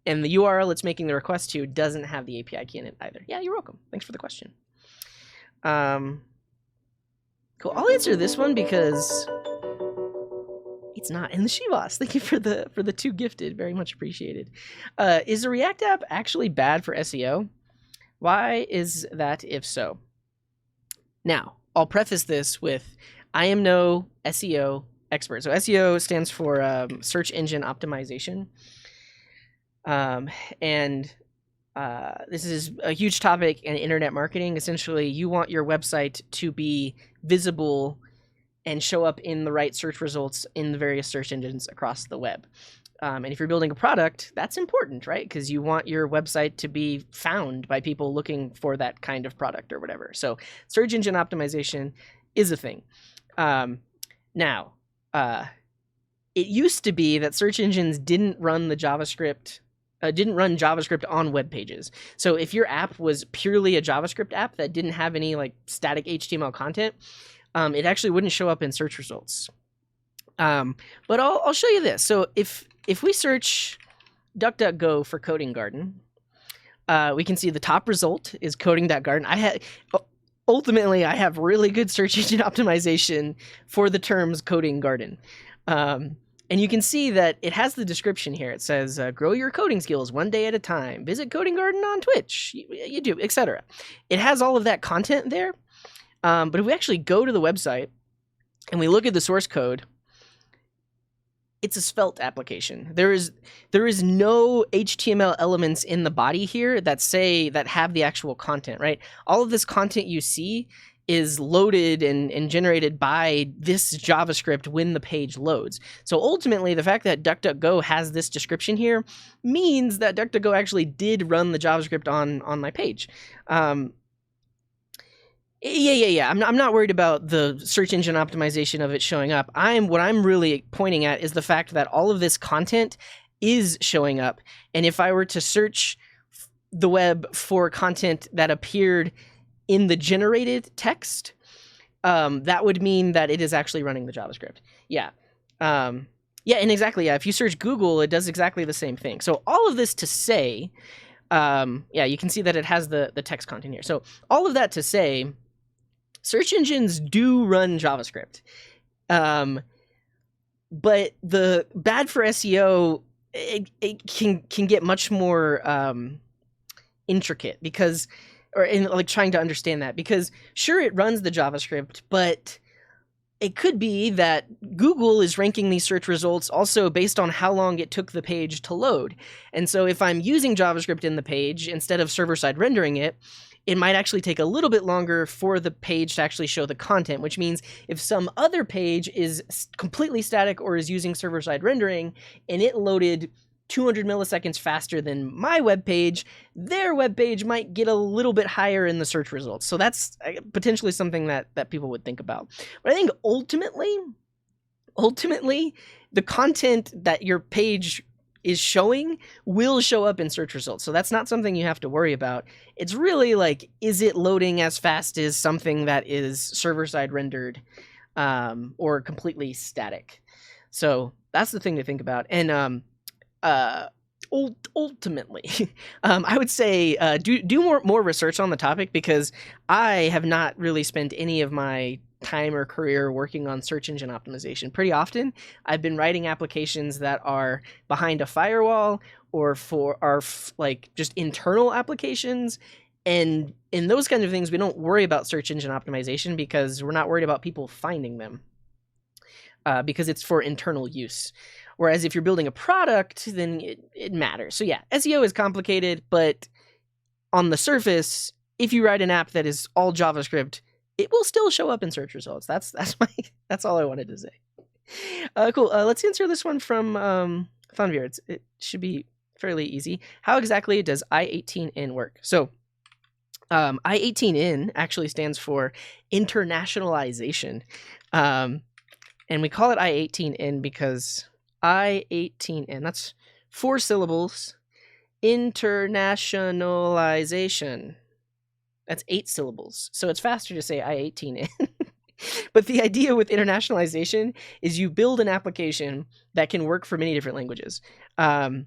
And the URL it's making the request to doesn't have the API key in it either. Yeah, you're welcome. Thanks for the question. Cool. I'll answer this one because it's not in the She-Boss. Thank you for the 2 gifted. Very much appreciated. Is a React app actually bad for SEO? Why is that if so? Now, I'll preface this with I am no SEO expert. So SEO stands for search engine optimization. This is a huge topic in internet marketing. Essentially, you want your website to be visible and show up in the right search results in the various search engines across the web. And if you're building a product, that's important, right? Because you want your website to be found by people looking for that kind of product or whatever. So search engine optimization is a thing. Now, it used to be that search engines didn't run JavaScript on web pages. So if your app was purely a JavaScript app that didn't have any like static HTML content, it actually wouldn't show up in search results. But I'll show you this. So if we search DuckDuckGo for Coding Garden, we can see the top result is coding.garden. Ultimately, I have really good search engine optimization for the terms Coding Garden. And you can see that it has the description here. It says, grow your coding skills one day at a time. Visit Coding Garden on Twitch, YouTube, etc. It has all of that content there. But if we actually go to the website and we look at the source code, it's a svelte application. There is no HTML elements in the body here that have the actual content, right? All of this content you see is loaded and generated by this JavaScript when the page loads. So ultimately, the fact that DuckDuckGo has this description here means that DuckDuckGo actually did run the JavaScript on my page. Yeah. I'm not worried about the search engine optimization of it showing up. What I'm really pointing at is the fact that all of this content is showing up. And if I were to search the web for content that appeared in the generated text, that would mean that it is actually running the JavaScript. Yeah. Yeah, and exactly, yeah. If you search Google, it does exactly the same thing. So all of this to say, yeah, you can see that it has the text content here. So all of that to say, search engines do run JavaScript. But the bad for SEO, it can get much more intricate because, or in like trying to understand that, because sure, it runs the JavaScript, but it could be that Google is ranking these search results also based on how long it took the page to load. And so if I'm using JavaScript in the page instead of server-side rendering it, it might actually take a little bit longer for the page to actually show the content, which means if some other page is completely static or is using server-side rendering and it loaded 200 milliseconds faster than my web page, their web page might get a little bit higher in the search results. So that's potentially something that people would think about. But I think ultimately, the content that your page is showing will show up in search results. So that's not something you have to worry about. It's really like, is it loading as fast as something that is server-side rendered or completely static? So that's the thing to think about. And ultimately, I would say do more research on the topic, because I have not really spent any of my time or career working on search engine optimization. Pretty often, I've been writing applications that are behind a firewall or are like just internal applications. And in those kinds of things, we don't worry about search engine optimization because we're not worried about people finding them because it's for internal use. Whereas if you're building a product, then it matters. So yeah, SEO is complicated, but on the surface, if you write an app that is all JavaScript, it will still show up in search results. That's all I wanted to say. Cool. Let's answer this one from Funvier. It should be fairly easy. How exactly does I18N work? So I18N actually stands for Internationalization. And we call it I18N because I18N, that's 4 syllables. Internationalization, that's 8 syllables. So it's faster to say I18N. But the idea with internationalization is you build an application that can work for many different languages. And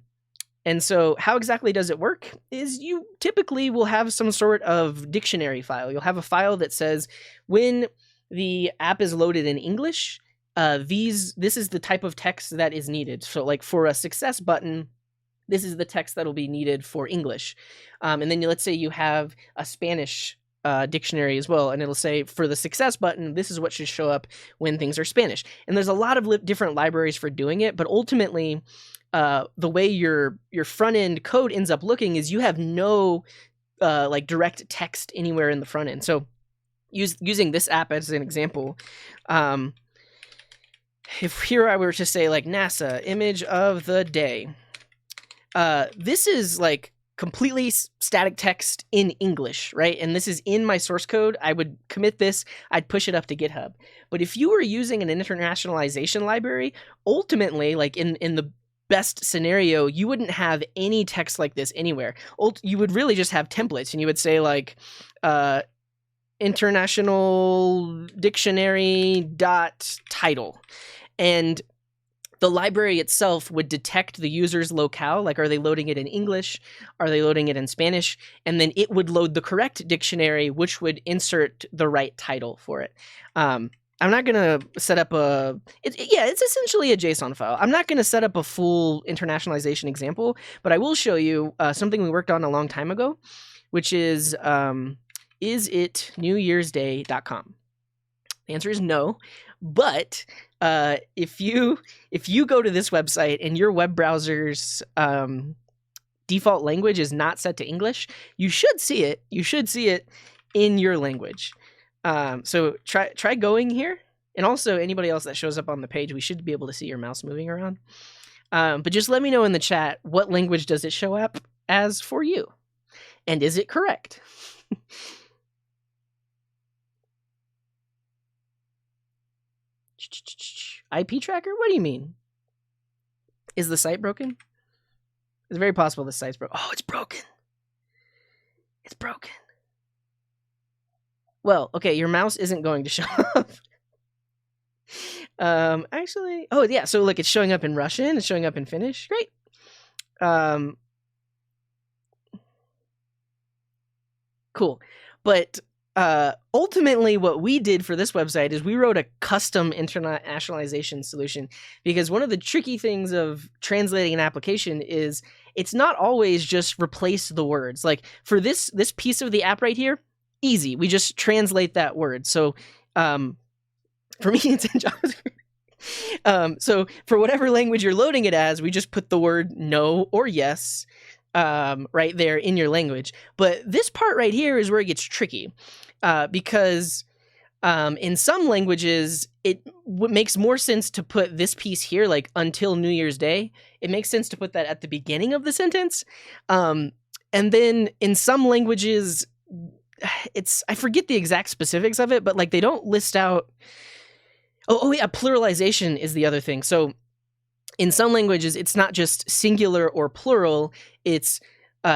so how exactly does it work is you typically will have some sort of dictionary file. You'll have a file that says when the app is loaded in English, this is the type of text that is needed. So like for a success button, this is the text that will be needed for English. And then let's say you have a Spanish dictionary as well, and it'll say for the success button, this is what should show up when things are Spanish. And there's a lot of different libraries for doing it, but ultimately, the way your front end code ends up looking is you have no like direct text anywhere in the front end. So using this app as an example, if here I were to say like NASA image of the day, this is like completely static text in English, right? And this is in my source code. I would commit this, I'd push it up to GitHub. But if you were using an internationalization library, ultimately, like in the best scenario, you wouldn't have any text like this anywhere. You would really just have templates, and you would say like international dictionary .title. And the library itself would detect the user's locale, like are they loading it in English, are they loading it in Spanish, and then it would load the correct dictionary, which would insert the right title for it. I'm not going to set up it's essentially a JSON file. I'm not going to set up a full internationalization example, but I will show you something we worked on a long time ago, which is isitnewyearsday.com? The answer is no, but if you go to this website and your web browser's default language is not set to English, you should see it. You should see it in your language. So try going here, and also anybody else that shows up on the page, we should be able to see your mouse moving around. But just let me know in the chat, what language does it show up as for you, and is it correct? IP tracker? What do you mean? Is the site broken? It's very possible the site's broken. Oh, it's broken. It's broken. Well, okay, your mouse isn't going to show up. Actually, oh yeah, so look, it's showing up in Russian, it's showing up in Finnish. Great. Cool. But ultimately, what we did for this website is we wrote a custom internationalization solution, because one of the tricky things of translating an application is it's not always just replace the words. Like for this piece of the app right here, easy. We just translate that word. So for me, it's in JavaScript. So for whatever language you're loading it as, we just put the word no or yes right there in your language. But this part right here is where it gets tricky, because in some languages, it makes more sense to put this piece here, like until New Year's Day. It makes sense to put that at the beginning of the sentence. And then in some languages, I forget the exact specifics of it, but like they don't list out. Oh yeah, pluralization is the other thing. So in some languages, it's not just singular or plural. It's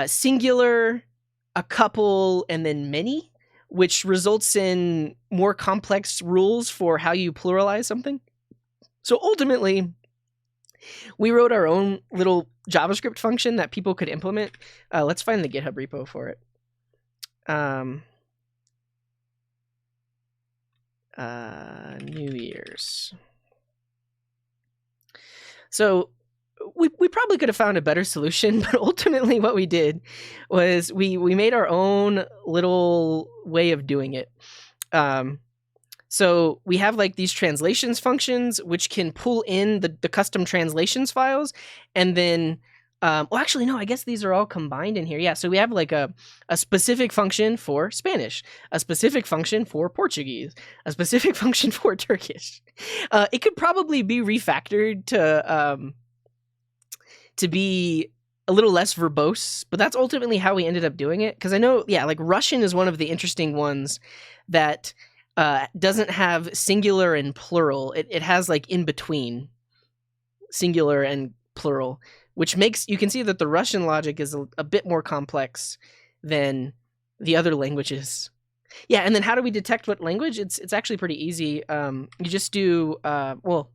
singular, a couple, and then many, which results in more complex rules for how you pluralize something. So ultimately, we wrote our own little JavaScript function that people could implement. Let's find the GitHub repo for it. New Year's. So we probably could have found a better solution, but ultimately what we did was we made our own little way of doing it. So we have like these translations functions, which can pull in the custom translations files, and then well, actually, no, I guess these are all combined in here. Yeah, so we have like a specific function for Spanish, a specific function for Portuguese, a specific function for Turkish. It could probably be refactored to be a little less verbose, but that's ultimately how we ended up doing it. Because I know, yeah, like Russian is one of the interesting ones that doesn't have singular and plural. It has like in between singular and plural, which makes you can see that the Russian logic is a bit more complex than the other languages. Yeah, and then how do we detect what language? It's actually pretty easy. You just do well,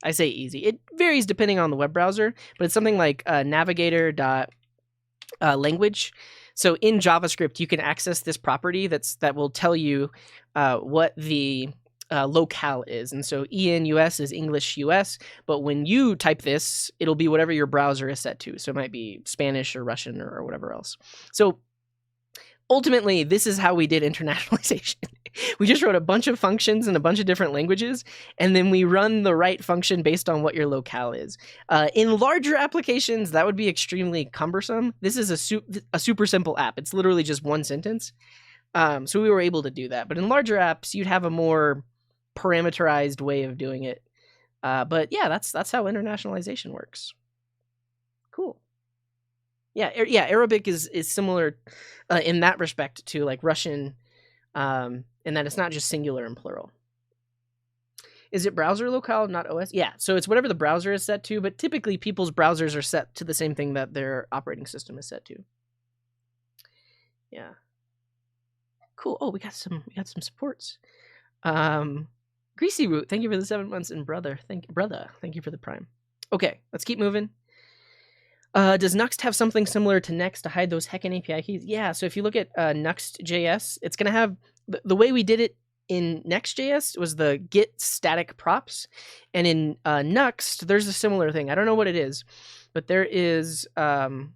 I say easy. It varies depending on the web browser, but it's something like navigator.language. So in JavaScript, you can access this property that will tell you what the locale is. And so ENUS is English US, but when you type this, it'll be whatever your browser is set to. So it might be Spanish or Russian or whatever else. So ultimately, this is how we did internationalization. We just wrote a bunch of functions in a bunch of different languages, and then we run the right function based on what your locale is. In larger applications, that would be extremely cumbersome. This is a super simple app. It's literally just one sentence. So we were able to do that. But in larger apps, you'd have a more parameterized way of doing it. But yeah, that's how internationalization works. Cool. Yeah, Arabic is similar in that respect to like Russian, in that it's not just singular and plural. Is it browser locale, not OS? Yeah, so it's whatever the browser is set to, but typically people's browsers are set to the same thing that their operating system is set to. Yeah. Cool. Oh, we got some supports. Greasy Root, thank you for the 7 months, and brother, thank you for the Prime. Okay, let's keep moving. Does Nuxt have something similar to Next to hide those heckin' API keys? Yeah, so if you look at Nuxt.js, it's going to have the way we did it in Next.js was the get static props, and in Nuxt, there's a similar thing. I don't know what it is, but there is there's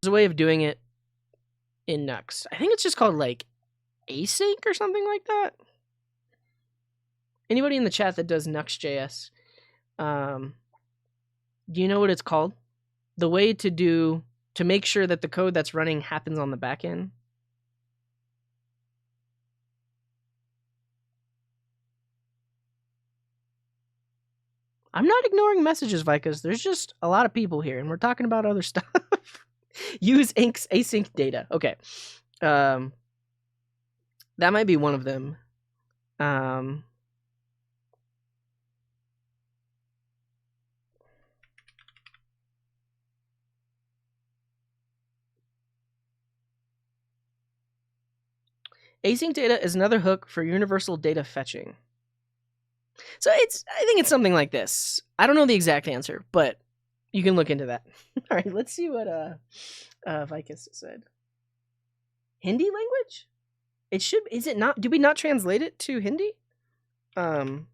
a way of doing it in Nuxt. I think it's just called like async or something like that. Anybody in the chat that does Nuxt.js, do you know what it's called? The way to make sure that the code that's running happens on the back end? I'm not ignoring messages, Vikas. There's just a lot of people here, and we're talking about other stuff. Use async data. Okay. That might be one of them. Async data is another hook for universal data fetching. So I think it's something like this. I don't know the exact answer, but You can look into that. All right, let's see what Vicus said. Hindi language? It should. Is it not? Did we not translate it to Hindi? I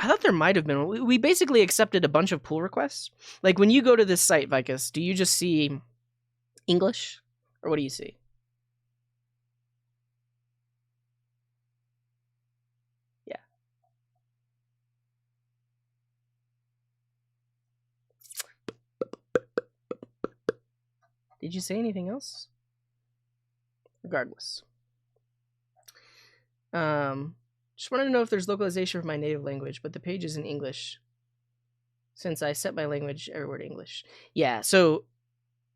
thought there might have been. We basically accepted a bunch of pull requests. Like when you go to this site, Vicus, do you just see English, or what do you see? Yeah. Did you say anything else? Regardless. Just wanted to know if there's localization for my native language, but the page is in English. Since I set my language everywhere to English. Yeah, so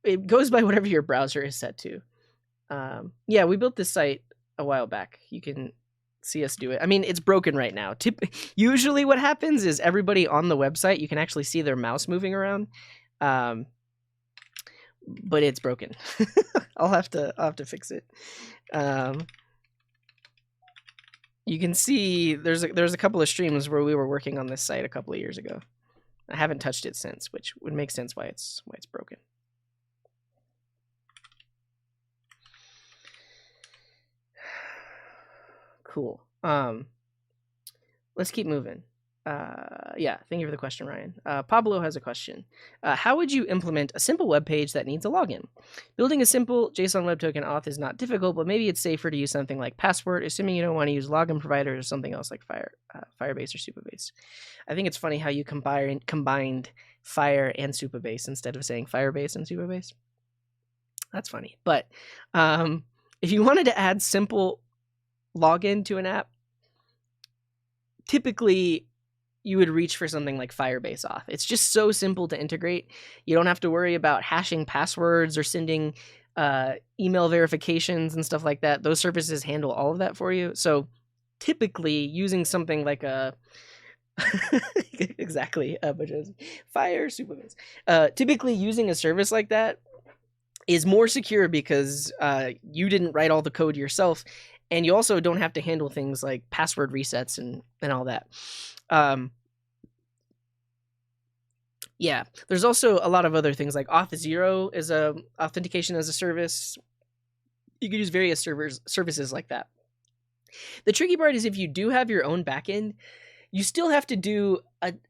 it goes by whatever your browser is set to. Yeah, we built this site a while back. You can see us do it. I mean, it's broken right now. Usually what happens is everybody on the website, you can actually see their mouse moving around. But it's broken. I'll have to fix it. You can see there's a couple of streams where we were working on this site a couple of years ago. I haven't touched it since, which would make sense why it's broken. Cool. Let's keep moving. Yeah, thank you for the question, Ryan. Pablo has a question. How would you implement a simple web page that needs a login? Building a simple JSON Web Token auth is not difficult, but maybe it's safer to use something like Passport, assuming you don't want to use login providers or something else like Firebase or Supabase. I think it's funny how you combined Fire and Supabase instead of saying Firebase and Supabase. That's funny. But if you wanted to add simple login to an app, typically you would reach for something like Firebase auth. It's just so simple to integrate. You don't have to worry about hashing passwords or sending email verifications and stuff like that. Those services handle all of that for you. So typically using something like a exactly, Fire Supabase. Typically using a service like that is more secure because you didn't write all the code yourself, and you also don't have to handle things like password resets and all that. Yeah, there's also a lot of other things like Auth0 is a authentication as a service. You could use various services like that. The tricky part is if you do have your own backend, you still have to do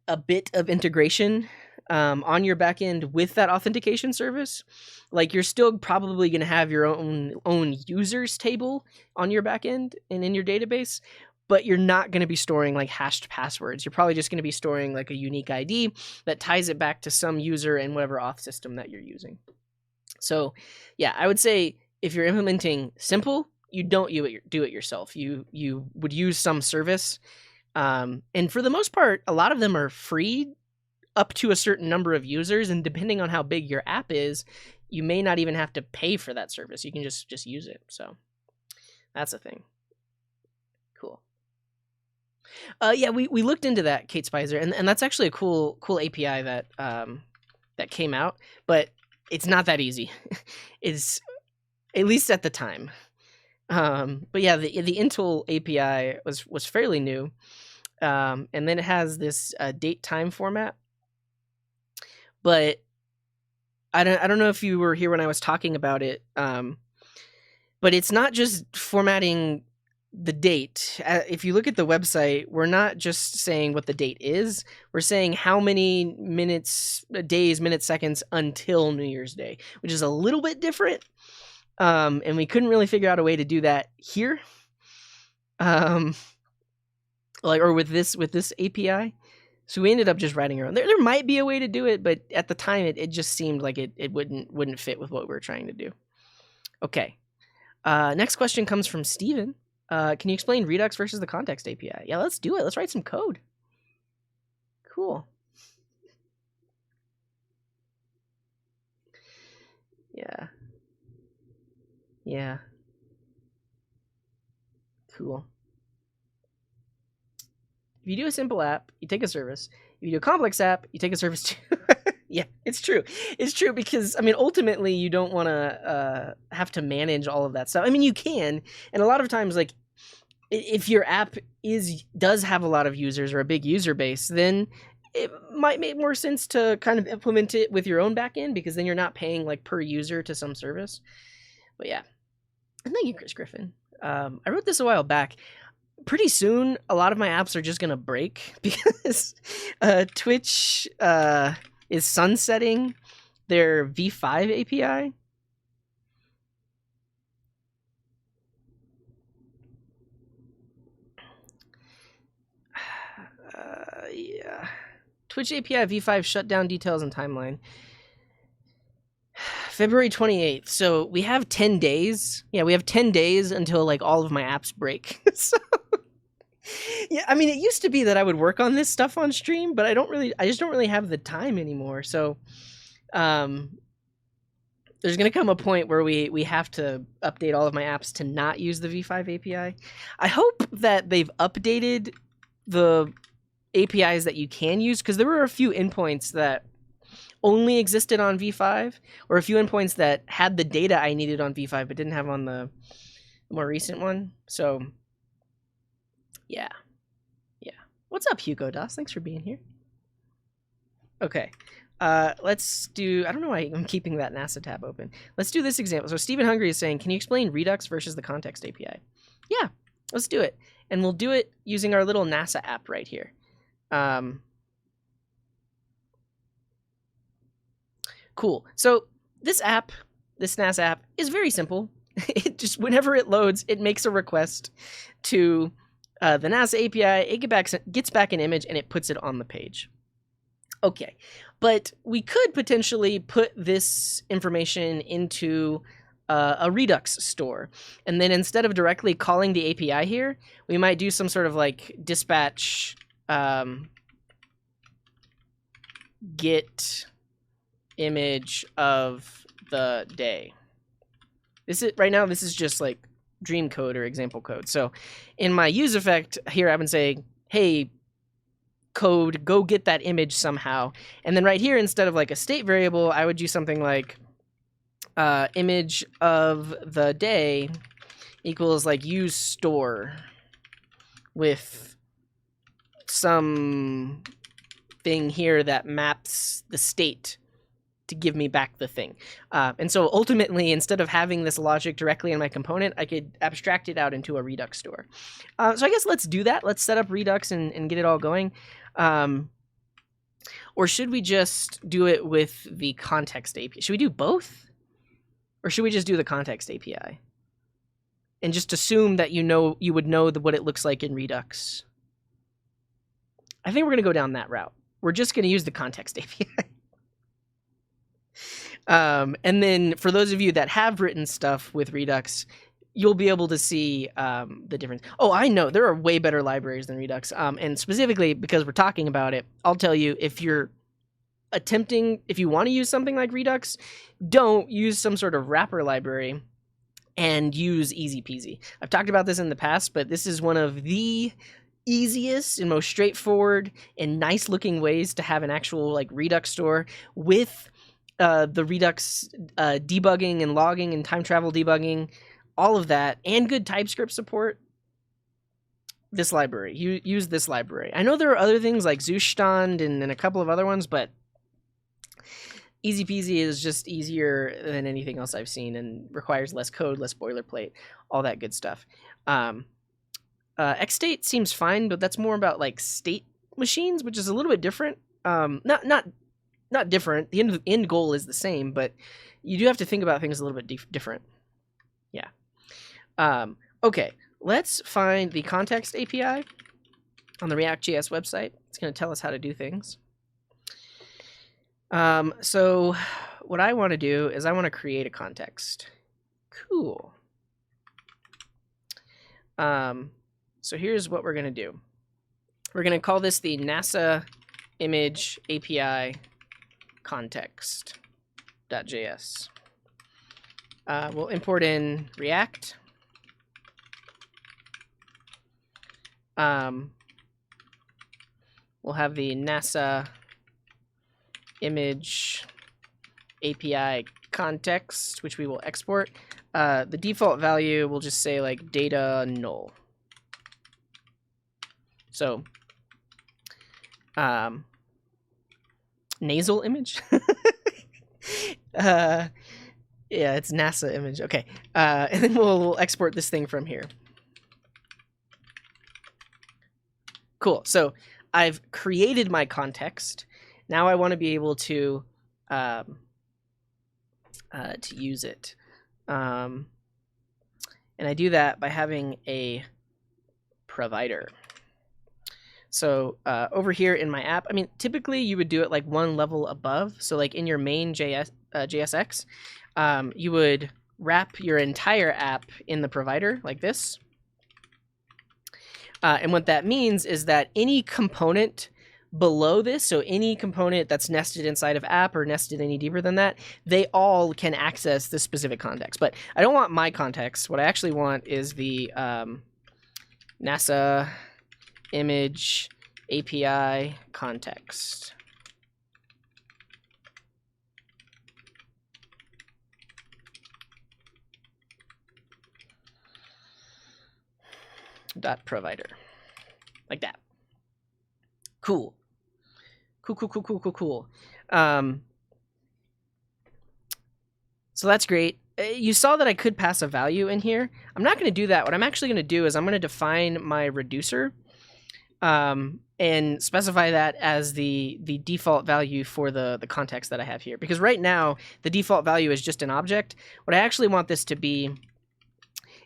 a bit of integration on your backend with that authentication service. Like you're still probably going to have your own users table on your backend and in your database, but you're not going to be storing like hashed passwords. You're probably just going to be storing like a unique ID that ties it back to some user in whatever auth system that you're using. So yeah, I would say if you're implementing simple, you don't do it yourself. You would use some service. And for the most part, a lot of them are free up to a certain number of users, and depending on how big your app is, you may not even have to pay for that service. You can just use it. So that's a thing. Cool. Yeah, we looked into that, Kate Spicer, and that's actually a cool API that that came out, but it's not that easy. It's at least at the time. But yeah, the Intel API was fairly new, and then it has this date time format. But I don't know if you were here when I was talking about it, but it's not just formatting the date. If you look at the website, we're not just saying what the date is. We're saying how many minutes, days, minutes, seconds until New Year's Day, which is a little bit different. And we couldn't really figure out a way to do that here. Or with this API. So we ended up just writing our own. There might be a way to do it, but at the time it just seemed like it wouldn't fit with what we were trying to do. Okay. Next question comes from Steven. Can you explain Redux versus the context API? Yeah, let's do it. Let's write some code. Cool. Yeah. Yeah. Cool. If you do a simple app, you take a service. If you do a complex app, you take a service too. Yeah, it's true. It's true because, I mean, ultimately, you don't want to have to manage all of that stuff. I mean, you can. And a lot of times, like, if your app does have a lot of users or a big user base, then it might make more sense to kind of implement it with your own backend, because then you're not paying like per user to some service. But yeah, and thank you, Chris Griffin. I wrote this a while back. Pretty soon, a lot of my apps are just gonna break because Twitch is sunsetting their V5 API. Yeah. Twitch API V5 shutdown details and timeline. February 28th. So we have 10 days. Yeah, we have 10 days until like all of my apps break. So yeah, I mean, it used to be that I would work on this stuff on stream, but I just don't really have the time anymore. So there's going to come a point where we have to update all of my apps to not use the V5 API. I hope that they've updated the APIs that you can use, because there were a few endpoints that only existed on V5, or a few endpoints that had the data I needed on V5 but didn't have on the more recent one. So yeah. What's up, Hugo Das? Thanks for being here. Okay. Let's do, I don't know why I'm keeping that NASA tab open. Let's do this example. So Stephen Hungry is saying, can you explain Redux versus the context API? Yeah, let's do it. And we'll do it using our little NASA app right here. Cool. So this app, this NASA app, is very simple. It just, whenever it loads, it makes a request to the NASA API, it gets back an image, and it puts it on the page. Okay, but we could potentially put this information into a Redux store, and then instead of directly calling the API here, we might do some sort of like dispatch get image of the day. This is right now. This is just like dream code or example code. So in my use effect here, I've been saying, hey, code, go get that image somehow. And then right here, instead of like a state variable, I would do something like image of the day equals like use store with some thing here that maps the state to give me back the thing. And so ultimately, instead of having this logic directly in my component, I could abstract it out into a Redux store. So I guess let's do that. Let's set up Redux and get it all going. Or should we just do it with the context API? Should we do both? Or should we just do the context API? And just assume that you would know what it looks like in Redux. I think we're going to go down that route. We're just going to use the context API. And then for those of you that have written stuff with Redux, you'll be able to see the difference. Oh, I know. There are way better libraries than Redux. And specifically, because we're talking about it, I'll tell you, if you want to use something like Redux, don't use some sort of wrapper library and use Easy Peasy. I've talked about this in the past, but this is one of the easiest and most straightforward and nice looking ways to have an actual like Redux store with the Redux debugging and logging and time travel debugging, all of that, and good TypeScript support. This library, use this library. I know there are other things like Zustand and a couple of other ones, but Easy Peasy is just easier than anything else I've seen and requires less code, less boilerplate, all that good stuff. Xstate seems fine, but that's more about like state machines, which is a little bit different. Not different. The end goal is the same, but you do have to think about things a little bit different. Yeah. Okay, let's find the context API on the React.js website. It's going to tell us how to do things. So what I want to do is I want to create a context. Cool. So here's what we're going to do. We're going to call this the NASA image API context.js. We'll import in React. We'll have the NASA image API context, which we will export. The default value will just say like data null. So nasal image. Yeah, it's NASA image. Okay, and then we'll export this thing from here. Cool. So I've created my context. Now I want to be able to use it, and I do that by having a provider. So over here in my app, I mean, typically you would do it like one level above. So like in your main JSX, you would wrap your entire app in the provider like this. And what that means is that any component below this, so any component that's nested inside of app or nested any deeper than that, they all can access this specific context. But I don't want my context. What I actually want is the NASA image API context. Dot provider, like that. Cool. So that's great. You saw that I could pass a value in here. I'm not going to do that. What I'm actually going to do is I'm going to define my reducer and specify that as the default value for the context that I have here. Because right now, the default value is just an object. What I actually want this to be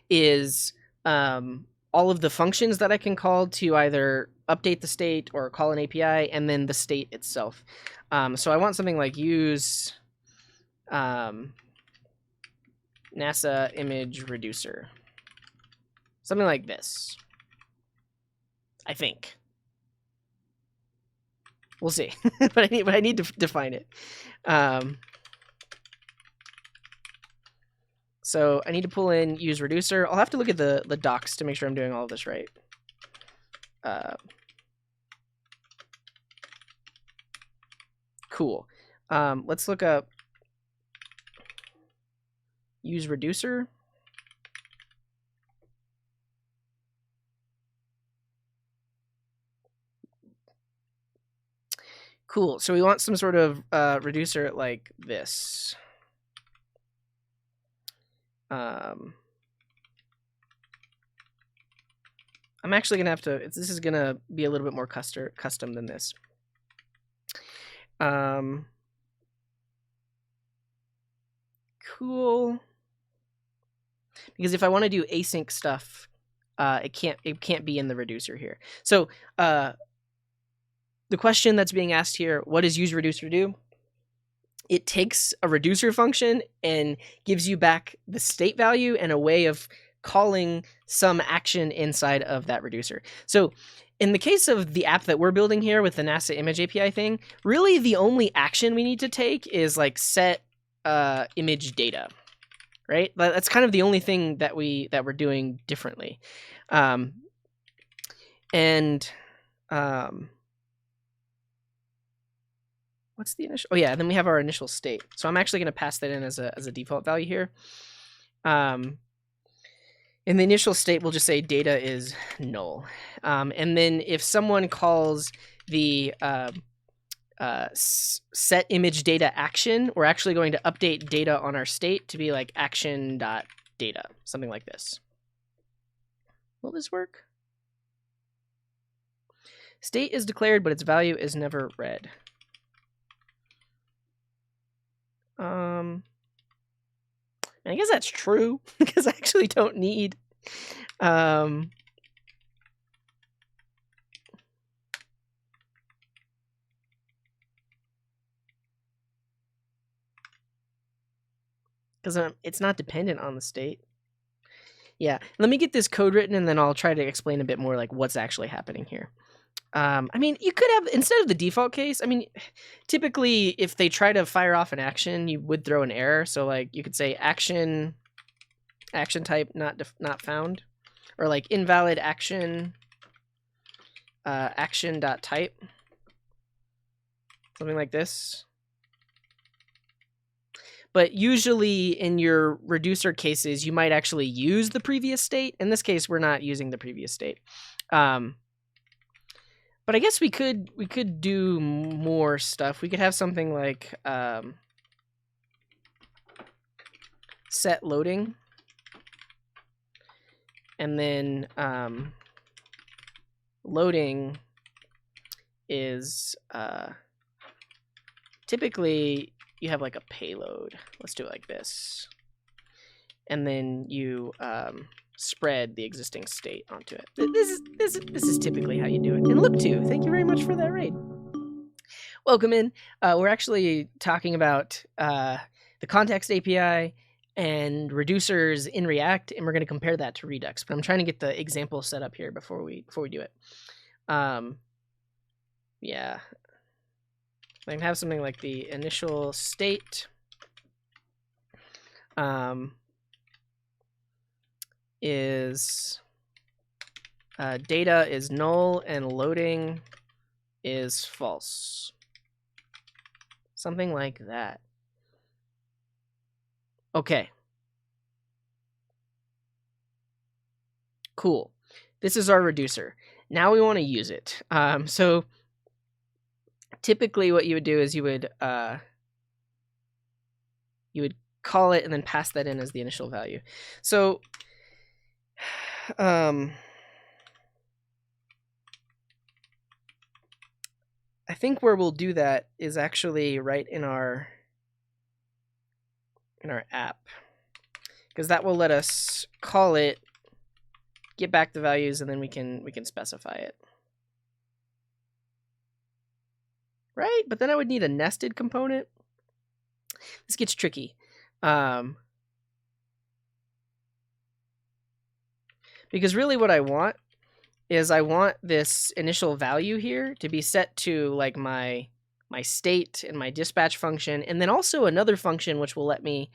is all of the functions that I can call to either update the state or call an API, and then the state itself. So I want something like use NASA image reducer. Something like this. I think. We'll see. but I need to define it. So I need to pull in useReducer. I'll have to look at the docs to make sure I'm doing all of this right. Cool. Let's look up useReducer. Cool. So we want some sort of reducer like this. I'm actually gonna have to. This is gonna be a little bit more custom than this. Cool. Because if I want to do async stuff, it can't be in the reducer here. So the question that's being asked here: what does useReducer do? It takes a reducer function and gives you back the state value and a way of calling some action inside of that reducer. So in the case of the app that we're building here with the NASA image API thing, really the only action we need to take is like set image data, right? That's kind of the only thing that we're doing differently. What's the initial? Oh yeah, then we have our initial state. So I'm actually going to pass that in as a default value here. In the initial state, we'll just say data is null. And then if someone calls the set image data action, we're actually going to update data on our state to be like action.data, something like this. Will this work? State is declared, but its value is never read. I guess that's true because I actually don't need because it's not dependent on the state. Yeah, let me get this code written and then I'll try to explain a bit more like what's actually happening here. I mean, you could have, instead of the default case, I mean, typically if they try to fire off an action, you would throw an error. So like you could say action type not found, or like invalid action action.type, something like this. But usually in your reducer cases, you might actually use the previous state. In this case, we're not using the previous state. But I guess we could do more stuff. We could have something like set loading, and then loading is typically you have like a payload. Let's do it like this, and then you spread the existing state onto it. This is typically how you do it. And look to, thank you very much for that raid. Welcome in. We're actually talking about the context API and reducers in React, and we're going to compare that to Redux. But I'm trying to get the example set up here before we do it. Yeah, I can have something like the initial state is data is null and loading is false. Something like that. Okay. Cool. This is our reducer. Now we want to use it. So typically what you would do is you would call it and then pass that in as the initial value. So I think where we'll do that is actually right in our app, because that will let us call it, get back the values, and then we can specify it. Right? But then I would need a nested component. This gets tricky. Because really what I want is I want this initial value here to be set to like my state and my dispatch function, and then also another function which will let me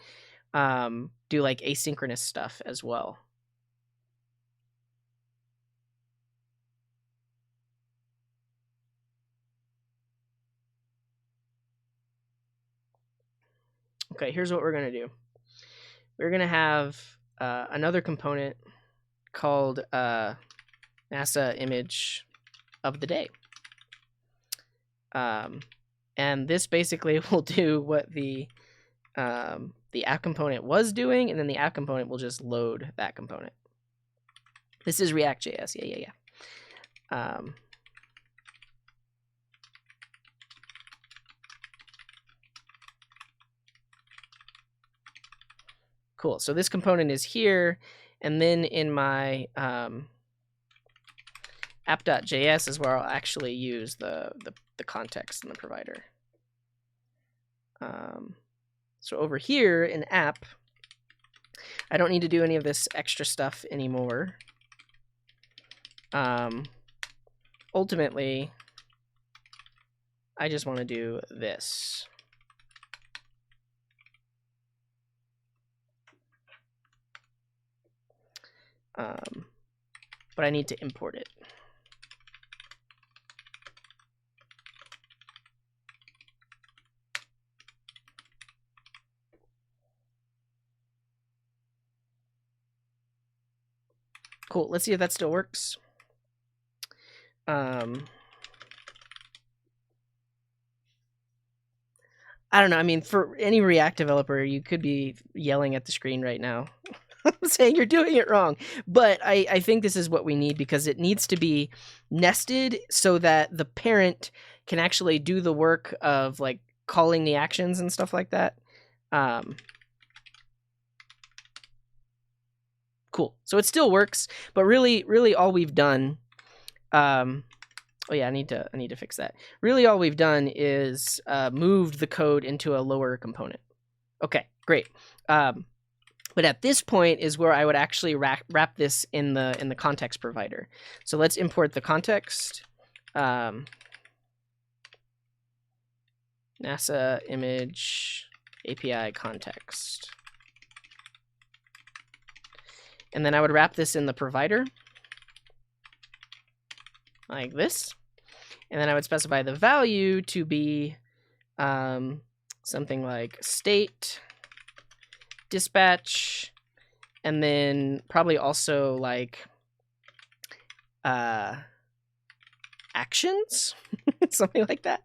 do like asynchronous stuff as well. Okay, here's what we're going to do. We're going to have another component called NASA image of the day. And this basically will do what the app component was doing, and then the app component will just load that component. This is React.js. Yeah. Cool. So this component is here, and then in my app.js is where I'll actually use the context in the provider. So over here in app, I don't need to do any of this extra stuff anymore. Ultimately, I just want to do this. But I need to import it. Cool. Let's see if that still works. I don't know. I mean, for any React developer, you could be yelling at the screen right now saying you're doing it wrong. But I think this is what we need, because it needs to be nested so that the parent can actually do the work of like calling the actions and stuff like that. Cool. So it still works, but really all we've done, oh yeah, I need to fix that. Really all we've done is moved the code into a lower component. Okay, great. But at this point is where I would actually wrap this in the context provider. So let's import the context. NASA image API context. And then I would wrap this in the provider like this. And then I would specify the value to be something like state, dispatch, and then probably also like actions, something like that.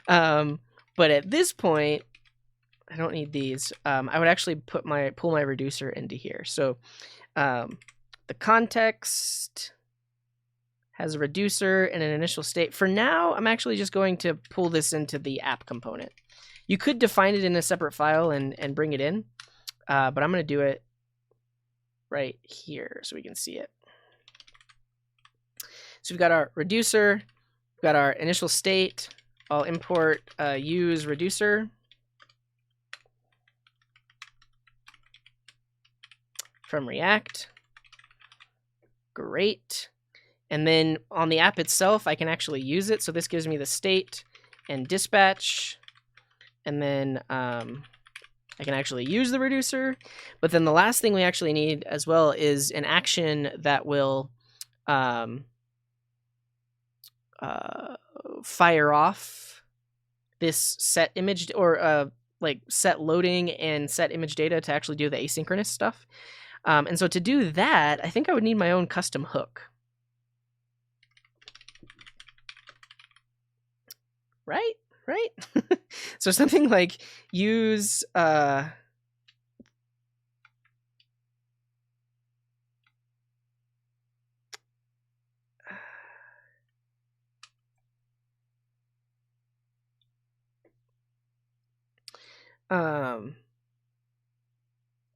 But at this point, I don't need these. I would actually pull my reducer into here. So the context has a reducer and an initial state. For now, I'm actually just going to pull this into the app component. You could define it in a separate file and bring it in, but I'm going to do it right here so we can see it. So we've got our reducer, we've got our initial state. I'll import useReducer from React. Great. And then on the app itself, I can actually use it. So this gives me the state and dispatch. And then I can actually use the reducer. But then the last thing we actually need as well is an action that will fire off this set image, or like set loading and set image data to actually do the asynchronous stuff. And so to do that, I think I would need my own custom hook. Right? So something like use what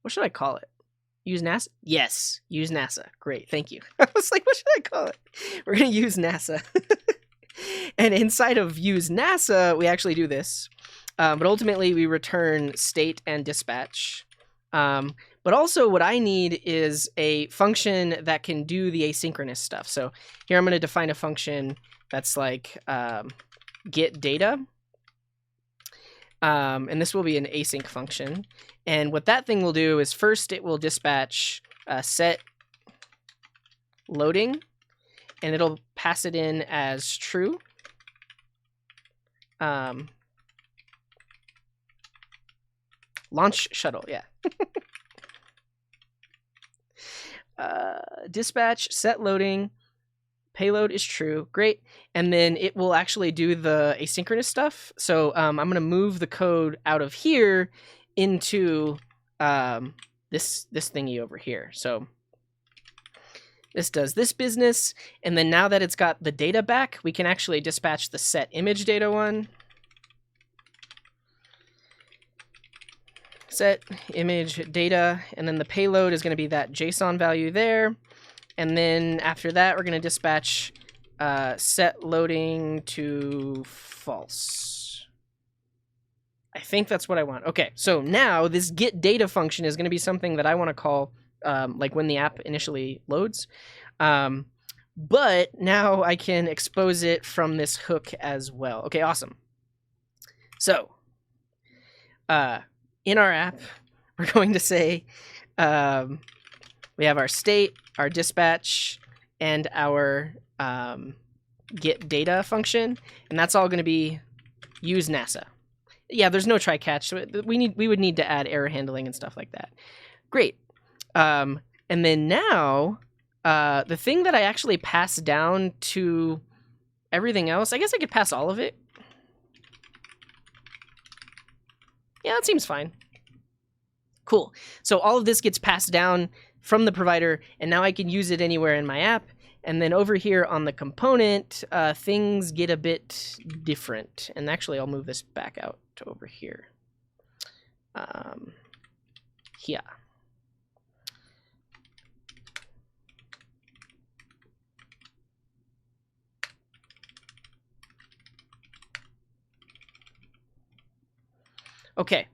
should I call it? Use NASA? Yes, use NASA. Great, thank you. I was like, what should I call it? We're gonna use NASA. And inside of use NASA, we actually do this. But ultimately, we return state and dispatch. But also what I need is a function that can do the asynchronous stuff. So here I'm going to define a function that's like get data. And this will be an async function. And what that thing will do is first it will dispatch set loading, and it'll pass it in as true. Launch shuttle, yeah. Dispatch, set loading, payload is true, great. And then it will actually do the asynchronous stuff. So I'm going to move the code out of here into this thingy over here. So this does this business, and then now that it's got the data back, we can actually dispatch the set image data one. Set image data, and then the payload is going to be that JSON value there. And then after that, we're going to dispatch set loading to false. I think that's what I want. Okay, so now this get data function is going to be something that I want to call like when the app initially loads. But now I can expose it from this hook as well. Okay, awesome. So in our app, we're going to say we have our state, our dispatch, and our get data function, and that's all going to be use NASA. Yeah, there's no try catch, so we would need to add error handling and stuff like that. Great. And then now the thing that I actually pass down to everything else, I guess I could pass all of it. Yeah, that seems fine. Cool. So all of this gets passed down from the provider, and now I can use it anywhere in my app. And then over here on the component, things get a bit different. And actually, I'll move this back out to over here. Yeah. Okay.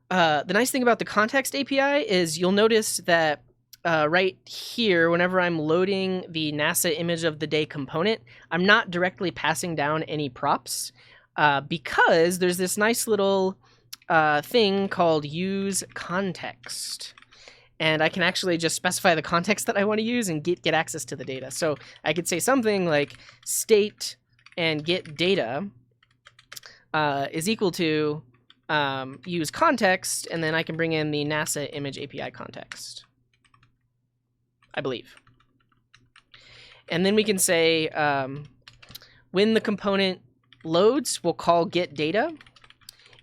The nice thing about the context API is you'll notice that right here, whenever I'm loading the NASA image of the day component, I'm not directly passing down any props because there's this nice little thing called use context. And I can actually just specify the context that I want to use and get access to the data. So I could say something like state and get data is equal to use context, and then I can bring in the NASA image API context, I believe. And then we can say when the component loads, we'll call get data.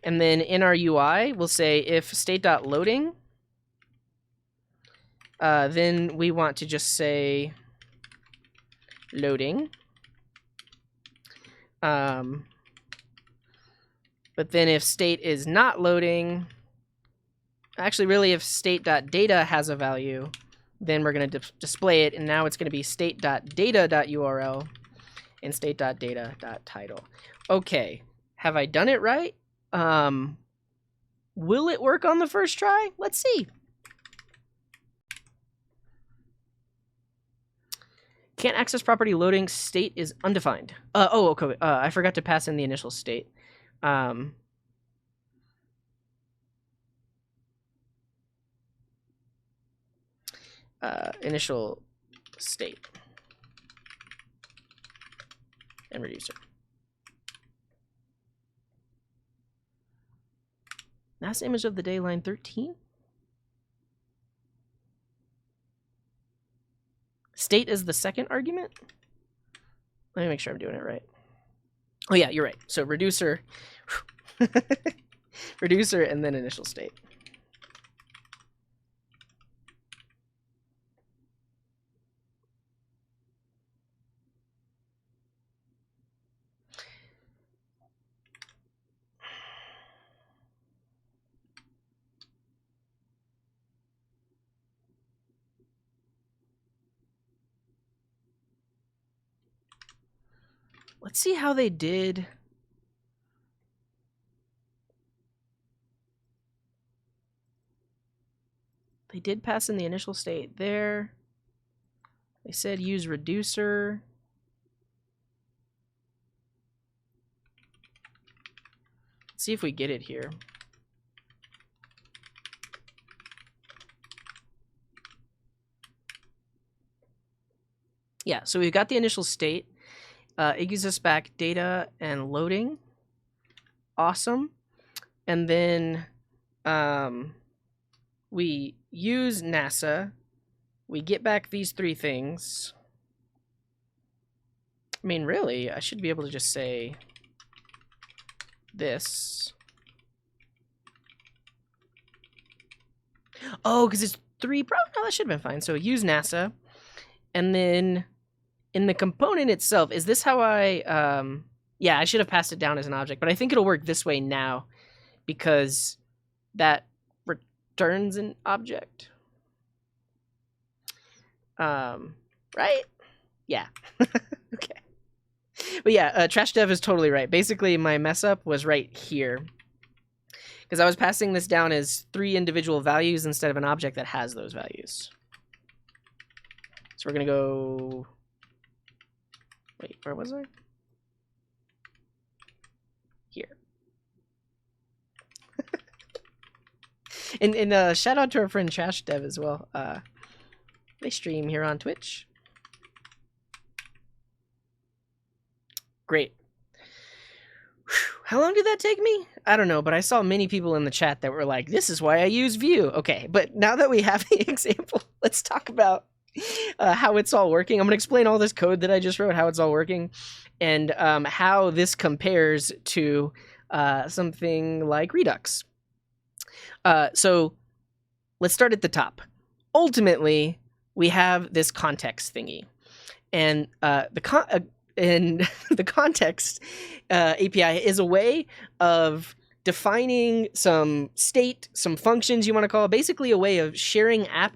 And then in our UI, we'll say if state.loading, then we want to just say loading. But then if state is not loading, actually really if state.data has a value, then we're going to display it. And now it's going to be state.data.url and state.data.title. Okay, have I done it right? Will it work on the first try? Let's see. Can't access property loading, state is undefined. Oh, okay. I forgot to pass in the initial state. Initial state and reducer. Last image of the day, line 13. State is the second argument. Let me make sure I'm doing it right. Oh yeah, you're right. So reducer, reducer, and then initial state. Let's see how they did. They did pass in the initial state there. They said use reducer. Let's see if we get it here. Yeah, so we've got the initial state. It gives us back data and loading. Awesome. And then we use NASA. We get back these three things. I mean, really, I should be able to just say this. Oh, because it's three. No, that should have been fine. So use NASA. And then in the component itself, is this how I... yeah, I should have passed it down as an object, but I think it'll work this way now because that returns an object. Right? Yeah. Okay. But yeah, Trash Dev is totally right. Basically, my mess up was right here because I was passing this down as three individual values instead of an object that has those values. So we're going to go... Wait, where was I? Here. and shout out to our friend Trash Dev as well. They stream here on Twitch. Great. Whew. How long did that take me? I don't know, but I saw many people in the chat that were like, this is why I use Vue. Okay, but now that we have the example, let's talk about how it's all working. I'm going to explain all this code that I just wrote, how it's all working, and how this compares to something like Redux. So let's start at the top. Ultimately, we have this context thingy, and the context API is a way of defining some state, some functions you want to call, basically a way of sharing app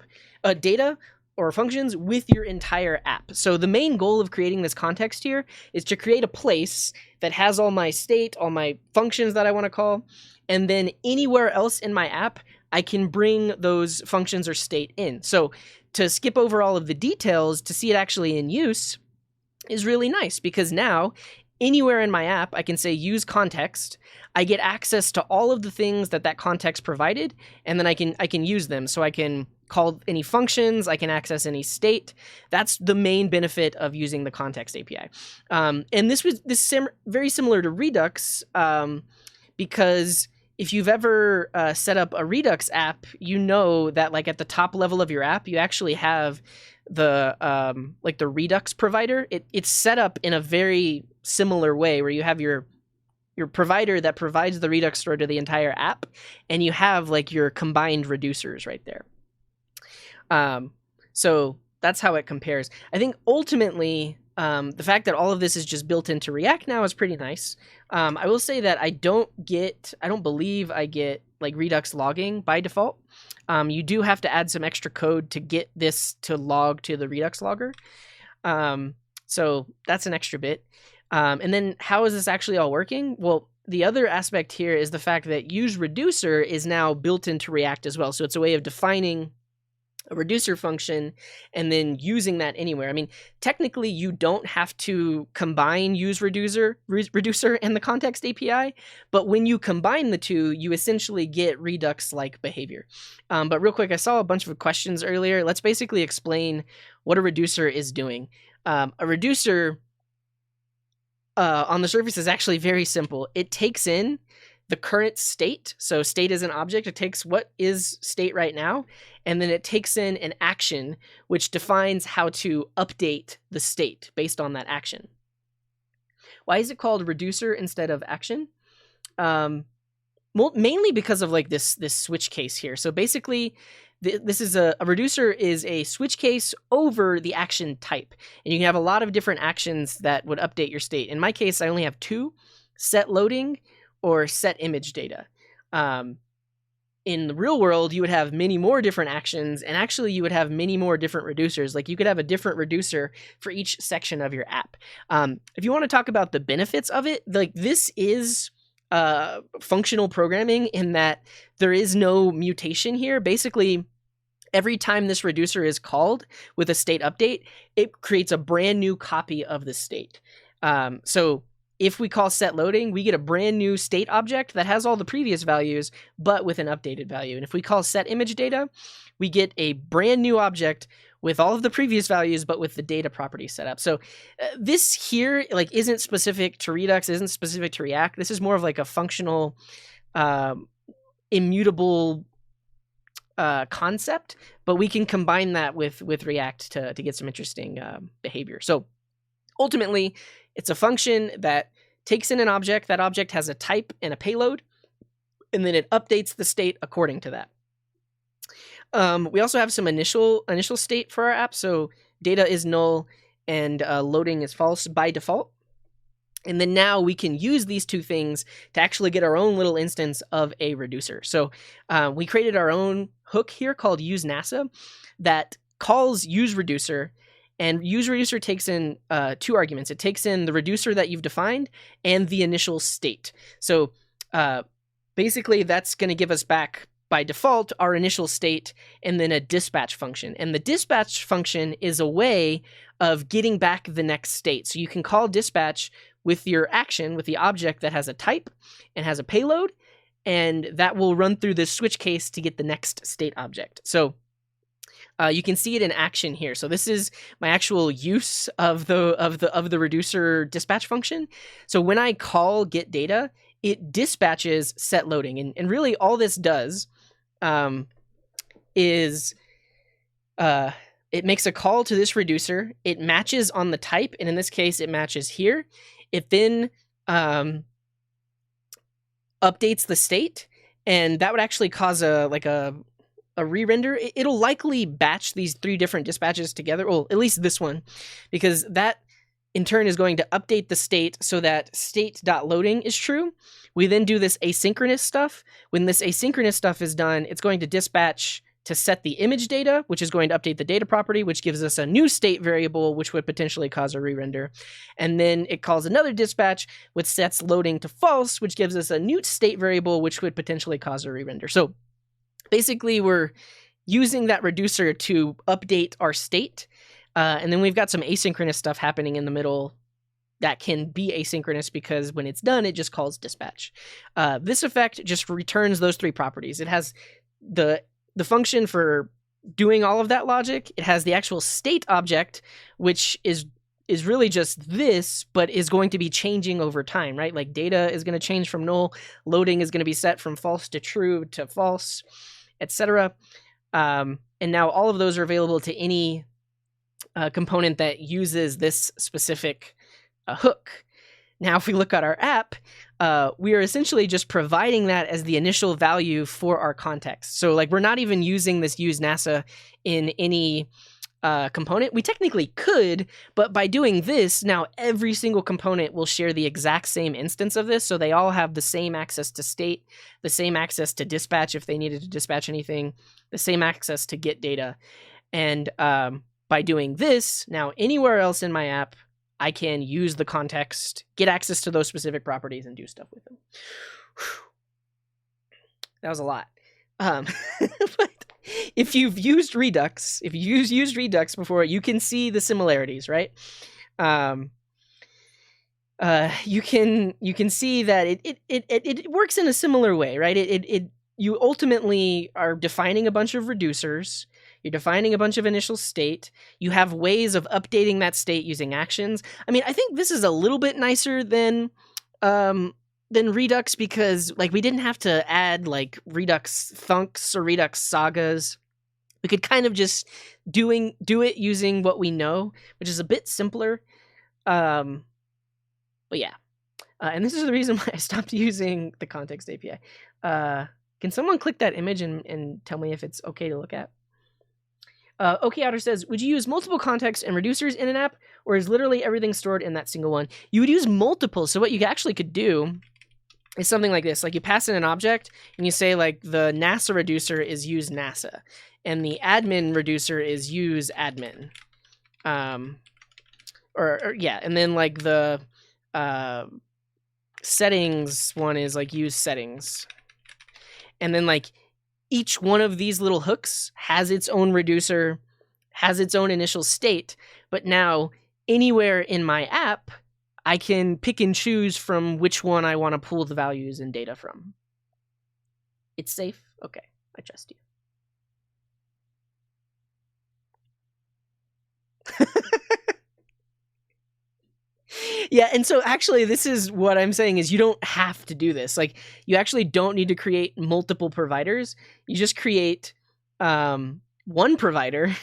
data or functions with your entire app. So the main goal of creating this context here is to create a place that has all my state, all my functions that I want to call, and then anywhere else in my app, I can bring those functions or state in. So to skip over all of the details to see it actually in use is really nice because now anywhere in my app, I can say use context. I get access to all of the things that that context provided, and then I can use them. So I can call any functions, I can access any state. That's the main benefit of using the context API. And this was very similar to Redux because if you've ever set up a Redux app, you know that like at the top level of your app, you actually have the like the Redux provider. It's set up in a very similar way where you have your provider that provides the Redux store to the entire app, and you have like your combined reducers right there. So that's how it compares. I think ultimately, the fact that all of this is just built into React now is pretty nice. I will say that I don't believe I get like Redux logging by default. You do have to add some extra code to get this to log to the Redux logger. So that's an extra bit. And then how is this actually all working? Well, the other aspect here is the fact that useReducer is now built into React as well. So it's a way of defining a reducer function and then using that anywhere. I mean, technically you don't have to combine useReducer and the context API, but when you combine the two, you essentially get Redux-like behavior. But real quick, I saw a bunch of questions earlier. Let's basically explain what a reducer is doing. A reducer on the surface is actually very simple. It takes in the current state. So state is an object. It takes what is state right now, and then it takes in an action, which defines how to update the state based on that action. Why is it called reducer instead of action? Mainly because of like this switch case here. So basically, this is a reducer is a switch case over the action type. And you can have a lot of different actions that would update your state. In my case, I only have two: set loading or set image data. In the real world, you would have many more different actions, and actually you would have many more different reducers. Like you could have a different reducer for each section of your app. If you want to talk about the benefits of it, like this is functional programming in that there is no mutation here. Basically, every time this reducer is called with a state update, it creates a brand new copy of the state. So if we call set loading, we get a brand new state object that has all the previous values, but with an updated value. And if we call set image data, we get a brand new object with all of the previous values, but with the data property set up. So this here like isn't specific to Redux, isn't specific to React. This is more of like a functional, immutable concept, but we can combine that with React to get some interesting behavior. So ultimately, it's a function that takes in an object. That object has a type and a payload, and then it updates the state according to that. We also have some initial state for our app. So data is null and loading is false by default. And then now we can use these two things to actually get our own little instance of a reducer. So we created our own hook here called useNASA that calls useReducer. And useReducer takes in two arguments. It takes in the reducer that you've defined and the initial state. So basically, that's going to give us back, by default, our initial state and then a dispatch function. And the dispatch function is a way of getting back the next state. So you can call dispatch with your action, with the object that has a type and has a payload, and that will run through this switch case to get the next state object. So you can see it in action here. So this is my actual use of the reducer dispatch function. So when I call get data, it dispatches set loading, and really all this does is it makes a call to this reducer. It matches on the type, and in this case, it matches here. It then updates the state, and that would actually cause a re-render. It'll likely batch these three different dispatches together, well, at least this one, because that in turn is going to update the state so that state.loading is true. We then do this asynchronous stuff. When this asynchronous stuff is done, it's going to dispatch to set the image data, which is going to update the data property, which gives us a new state variable, which would potentially cause a re-render. And then it calls another dispatch, which sets loading to false, which gives us a new state variable, which would potentially cause a re-render. So basically, we're using that reducer to update our state. And then we've got some asynchronous stuff happening in the middle that can be asynchronous because when it's done, it just calls dispatch. This effect just returns those three properties. It has the function for doing all of that logic. It has the actual state object, which is is really just this, but is going to be changing over time, right? Like data is going to change from null, loading is going to be set from false to true to false, etc. And now all of those are available to any component that uses this specific hook. Now, if we look at our app, we are essentially just providing that as the initial value for our context. So like we're not even using this use NASA in any component. We technically could, but by doing this, now every single component will share the exact same instance of this. So they all have the same access to state, the same access to dispatch if they needed to dispatch anything, the same access to get data. And by doing this, now anywhere else in my app, I can use the context, get access to those specific properties, and do stuff with them. That was a lot. But if you've used Redux, if you've used Redux before, you can see the similarities, right? You can see that it works in a similar way, right? You ultimately are defining a bunch of reducers. You're defining a bunch of initial state. You have ways of updating that state using actions. I mean, I think this is a little bit nicer than Redux because like we didn't have to add like Redux thunks or Redux sagas. We could kind of just do it using what we know, which is a bit simpler. But yeah. And this is the reason why I stopped using the context API. Can someone click that image and tell me if it's okay to look at? OK Outer says, would you use multiple contexts and reducers in an app, or is literally everything stored in that single one? You would use multiple. So what you actually could do is something like this. Like you pass in an object and you say like the NASA reducer is use NASA and the admin reducer is use admin. Or yeah, and then like the settings one is like use settings. And then like each one of these little hooks has its own reducer, has its own initial state, but now anywhere in my app, I can pick and choose from which one I want to pull the values and data from. It's safe? Okay, I trust you. Yeah, and so actually this is what I'm saying is you don't have to do this. Like you actually don't need to create multiple providers. You just create one provider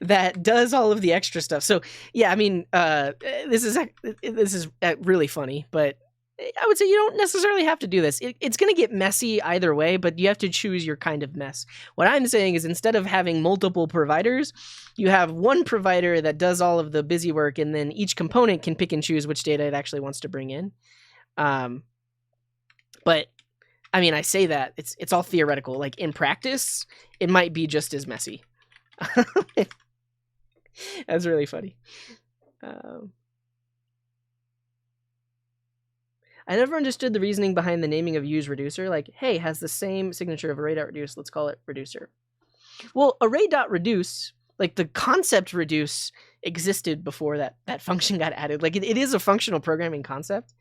that does all of the extra stuff. So yeah, I mean, this is really funny, but I would say you don't necessarily have to do this. It's going to get messy either way, but you have to choose your kind of mess. What I'm saying is instead of having multiple providers, you have one provider that does all of the busy work, and then each component can pick and choose which data it actually wants to bring in. But I mean, I say that it's all theoretical. Like in practice, it might be just as messy. That's really funny. I never understood the reasoning behind the naming of useReducer. Like, hey, has the same signature of array.reduce. Let's call it reducer. Well, array.reduce, like the concept reduce existed before that function got added. Like it is a functional programming concept.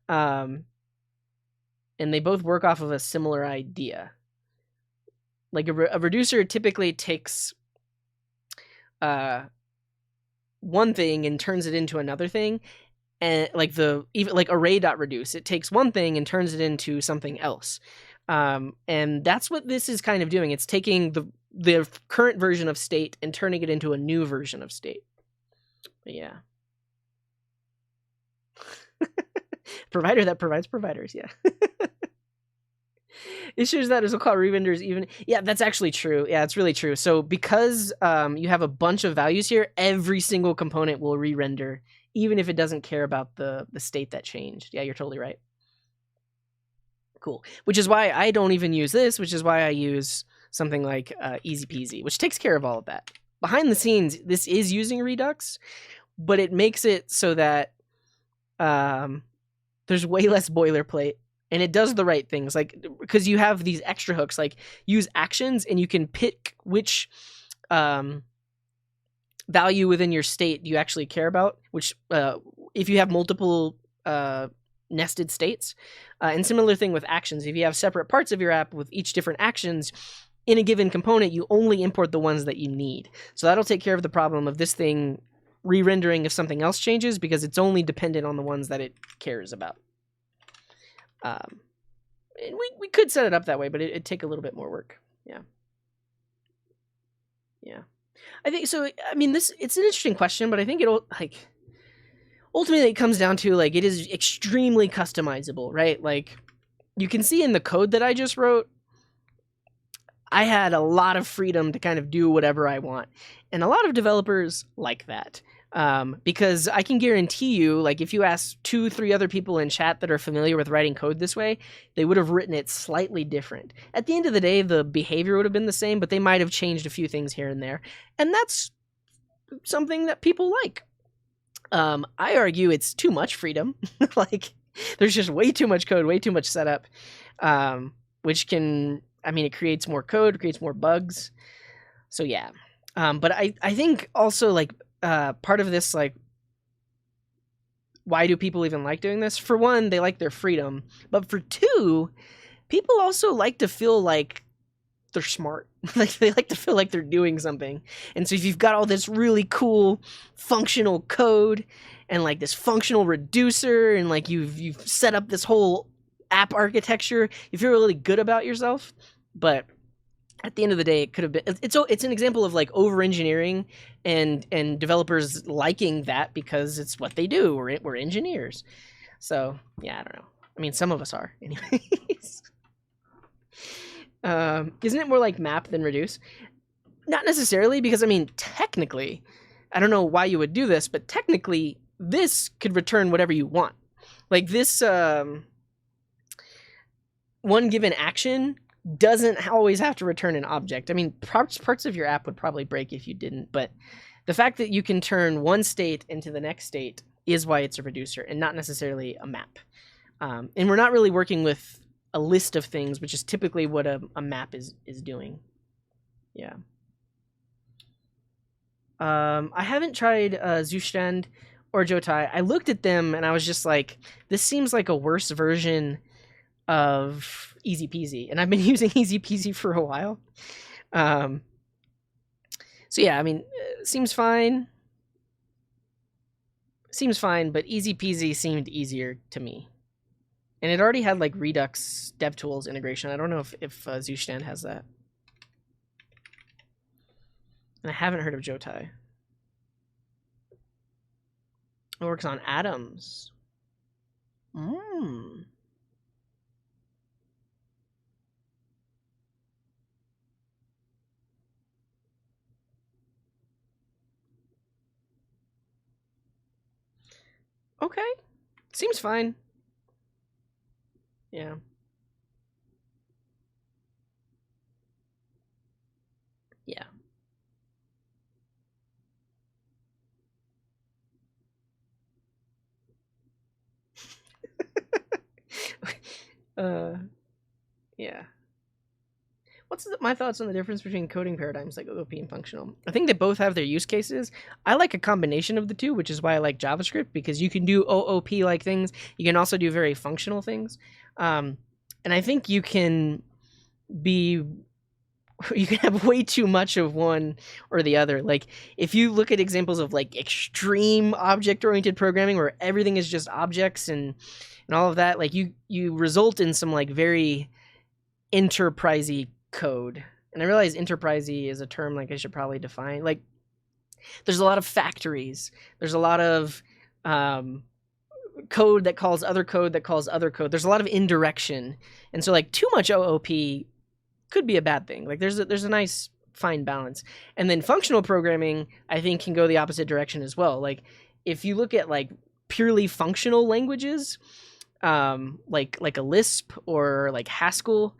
And they both work off of a similar idea. Like a reducer typically takes one thing and turns it into another thing. And like even like array.reduce, it takes one thing and turns it into something else. And that's what this is kind of doing. It's taking the current version of state and turning it into a new version of state. But yeah. Provider that provides providers, yeah. Issues that is called revendors even. Yeah, that's actually true. Yeah, it's really true. So because you have a bunch of values here, every single component will re-render, even if it doesn't care about the state that changed. Yeah, you're totally right. Cool. Which is why I don't even use this, which is why I use something like Easy Peasy, which takes care of all of that. Behind the scenes, this is using Redux, but it makes it so that there's way less boilerplate. And it does the right things, like because you have these extra hooks, like use actions, and you can pick which value within your state you actually care about. Which, if you have multiple nested states, and similar thing with actions. If you have separate parts of your app with each different actions in a given component, you only import the ones that you need. So that'll take care of the problem of this thing re-rendering if something else changes, because it's only dependent on the ones that it cares about. And we could set it up that way, but it'd take a little bit more work. Yeah. I think so. I mean, it's an interesting question, but I think it'll ultimately it comes down to like it is extremely customizable, right? Like you can see in the code that I just wrote, I had a lot of freedom to kind of do whatever I want, and a lot of developers like that. Because I can guarantee you, like if you ask 2-3 other people in chat that are familiar with writing code this way, they would have written it slightly different. At the end of the day, the behavior would have been the same, but they might have changed a few things here and there. And that's something that people like. I argue it's too much freedom. Like there's just way too much code, way too much setup, which can, I mean, it creates more code, creates more bugs. So yeah. But I think also like, part of this, like, why do people even like doing this? For one, they like their freedom, but for two, people also like to feel like they're smart. Like they like to feel like they're doing something. And so if you've got all this really cool functional code and like this functional reducer and like you've set up this whole app architecture, you feel really good about yourself. But at the end of the day, it could have been. It's an example of like over engineering and developers liking that because it's what they do. We're engineers, so yeah, I don't know. I mean, some of us are, anyways. Isn't it more like map than reduce? Not necessarily, because I mean, technically, I don't know why you would do this, but technically, this could return whatever you want. Like this, one given action doesn't always have to return an object. I mean, parts of your app would probably break if you didn't, but the fact that you can turn one state into the next state is why it's a reducer and not necessarily a map. And we're not really working with a list of things, which is typically what a map is doing. Yeah. I haven't tried Zustand or Jotai. I looked at them and I was just like, this seems like a worse version of Easy Peasy, and I've been using Easy Peasy for a while. So yeah, I mean, seems fine, but Easy Peasy seemed easier to me, and it already had like Redux DevTools integration. I don't know if Zustand has that, and I haven't heard of Jotai. It works on atoms. Okay. Seems fine. Yeah. Yeah. Yeah. What's my thoughts on the difference between coding paradigms like OOP and functional? I think they both have their use cases. I like a combination of the two, which is why I like JavaScript, because you can do OOP like things. You can also do very functional things. And I think you can have way too much of one or the other. Like if you look at examples of like extreme object-oriented programming where everything is just objects and all of that, like you result in some like very enterprisey code. And I realize enterprisey is a term like I should probably define. Like there's a lot of factories. There's a lot of code that calls other code that calls other code. There's a lot of indirection. And so like too much OOP could be a bad thing. Like there's a nice fine balance. And then functional programming, I think, can go the opposite direction as well. Like if you look at like purely functional languages, like a Lisp or like Haskell,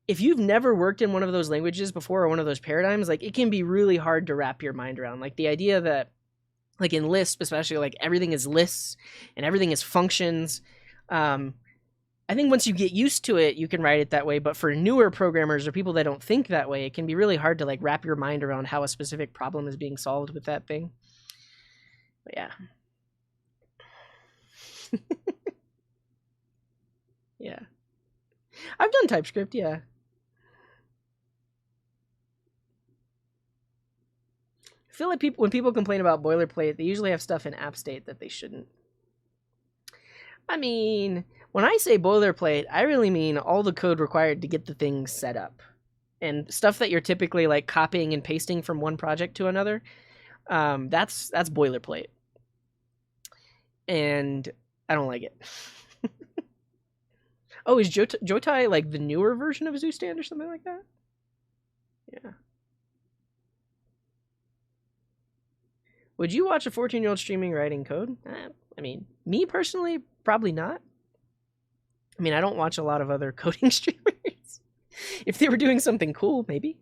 if you've never worked in one of those languages before or one of those paradigms, like it can be really hard to wrap your mind around. Like the idea that like in Lisp, especially, like everything is lists and everything is functions. I think once you get used to it, you can write it that way. But for newer programmers or people that don't think that way, it can be really hard to like wrap your mind around how a specific problem is being solved with that thing. But yeah. Yeah. I've done TypeScript, yeah. feel like when people complain about boilerplate, they usually have stuff in app state that they shouldn't. I mean, when I say boilerplate, I really mean all the code required to get the thing set up. And stuff that you're typically like copying and pasting from one project to another, that's boilerplate. And I don't like it. Oh, is Jotai like the newer version of Zoostand or something like that? Yeah. Would you watch a 14-year-old streaming writing code? I mean, me personally, probably not. I mean, I don't watch a lot of other coding streamers. If they were doing something cool, maybe.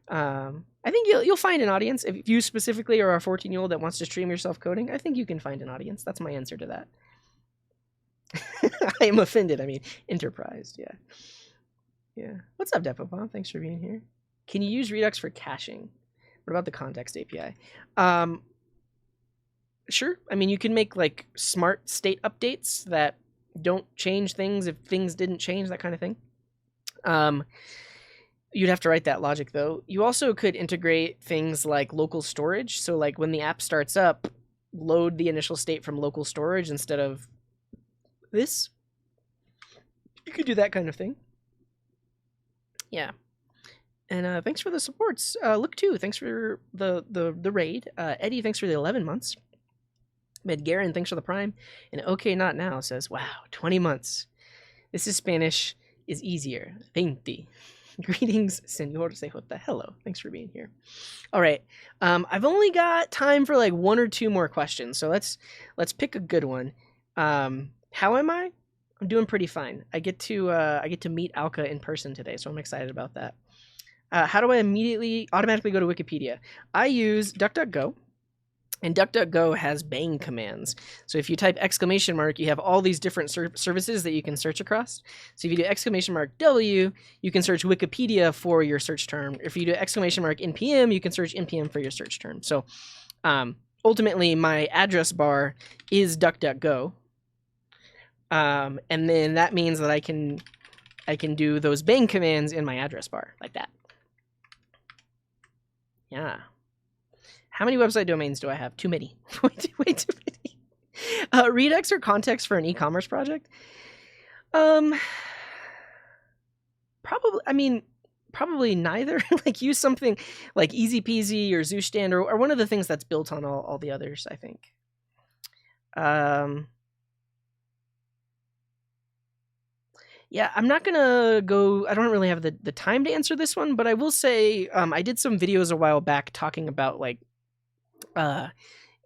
I think you'll find an audience. If you specifically are a 14-year-old that wants to stream yourself coding, I think you can find an audience. That's my answer to that. I am offended. I mean, enterprised. Yeah. What's up, Depot Bomb? Thanks for being here. Can you use Redux for caching? What about the context API? Sure. I mean, you can make like smart state updates that don't change things if things didn't change, that kind of thing. You'd have to write that logic though. You also could integrate things like local storage. So like when the app starts up, load the initial state from local storage instead of this. You could do that kind of thing. Yeah. And thanks for the supports. Look too, thanks for the raid. Eddie, thanks for the 11 months. Medgarin, thanks for the prime. And OK Not Now says, wow, 20 months. This is Spanish is easier. 20. Greetings, senor Sejota. Hello. Thanks for being here. All right. I've only got time for like one or two more questions. So let's pick a good one. How am I? I'm doing pretty fine. I get to meet Alka in person today, so I'm excited about that. How do I automatically go to Wikipedia? I use DuckDuckGo. And DuckDuckGo has bang commands. So if you type ! you have all these different services that you can search across. So if you do !W, you can search Wikipedia for your search term. If you do ! npm, you can search npm for your search term. So ultimately, my address bar is DuckDuckGo. And then that means that I can do those bang commands in my address bar like that. Yeah. How many website domains do I have? Too many. Way too many. Redux or context for an e-commerce project? Probably. I mean, probably neither. Like use something like Easy Peasy or Zoostand or one of the things that's built on all the others. I think. Yeah, I'm not gonna go. I don't really have the time to answer this one, but I will say I did some videos a while back talking about like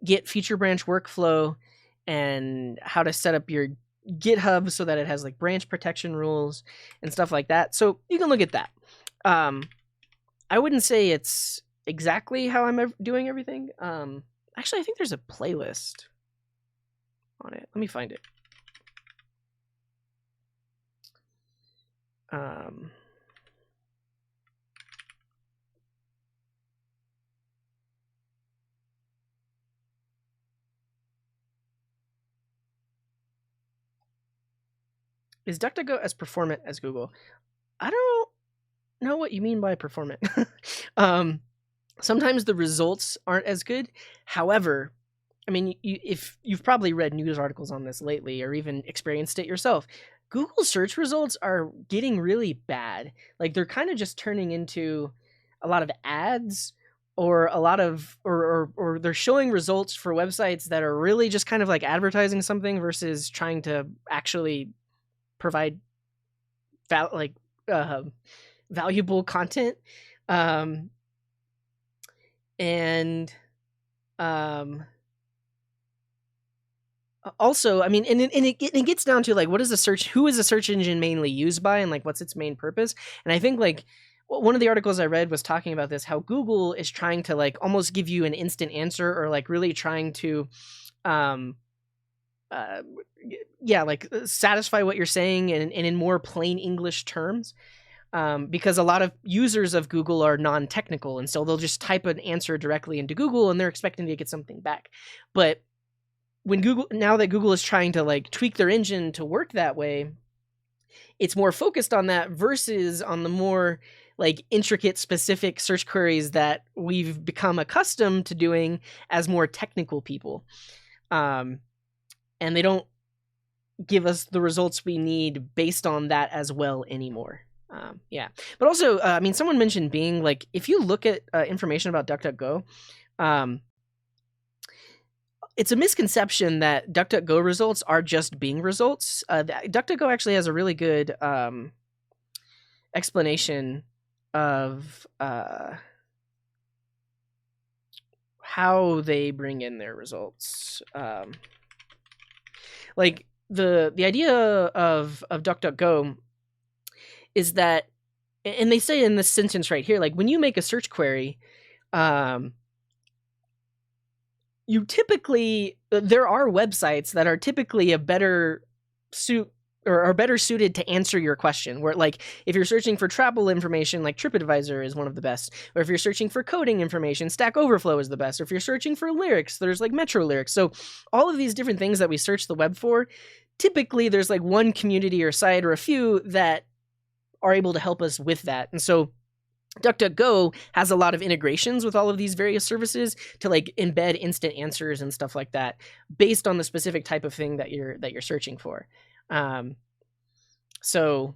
Git feature branch workflow and how to set up your GitHub so that it has like branch protection rules and stuff like that. So you can look at that. I wouldn't say it's exactly how I'm doing everything. Actually, I think there's a playlist on it. Let me find it. Is DuckDuckGo as performant as Google? I don't know what you mean by performant. Sometimes the results aren't as good. However, I mean, if you've probably read news articles on this lately or even experienced it yourself, Google search results are getting really bad. Like they're kind of just turning into a lot of ads or a lot of or they're showing results for websites that are really just kind of like advertising something versus trying to actually provide valuable content. Also, I mean, and it gets down to like, who is the search engine mainly used by, and like, what's its main purpose? And I think like one of the articles I read was talking about this, how Google is trying to like almost give you an instant answer, or like really trying to, satisfy what you're saying and in more plain English terms. Because a lot of users of Google are non-technical, and so they'll just type an answer directly into Google and they're expecting to get something back. But now that Google is trying to like tweak their engine to work that way, it's more focused on that versus on the more like intricate, specific search queries that we've become accustomed to doing as more technical people. And they don't give us the results we need based on that as well anymore. Yeah. But also, I mean, someone mentioned Bing. Like, if you look at information about DuckDuckGo, it's a misconception that DuckDuckGo results are just Bing results. DuckDuckGo actually has a really good explanation of how they bring in their results. Like the idea of DuckDuckGo is that, and they say in this sentence right here, like when you make a search query, you typically, there are websites that are typically a better suit or are better suited to answer your question, where like if you're searching for travel information, like TripAdvisor is one of the best, or if you're searching for coding information, Stack Overflow is the best, or if you're searching for lyrics, there's like Metro Lyrics. So all of these different things that we search the web for, typically there's like one community or site or a few that are able to help us with that. And so DuckDuckGo has a lot of integrations with all of these various services to like embed instant answers and stuff like that based on the specific type of thing that you're searching for. So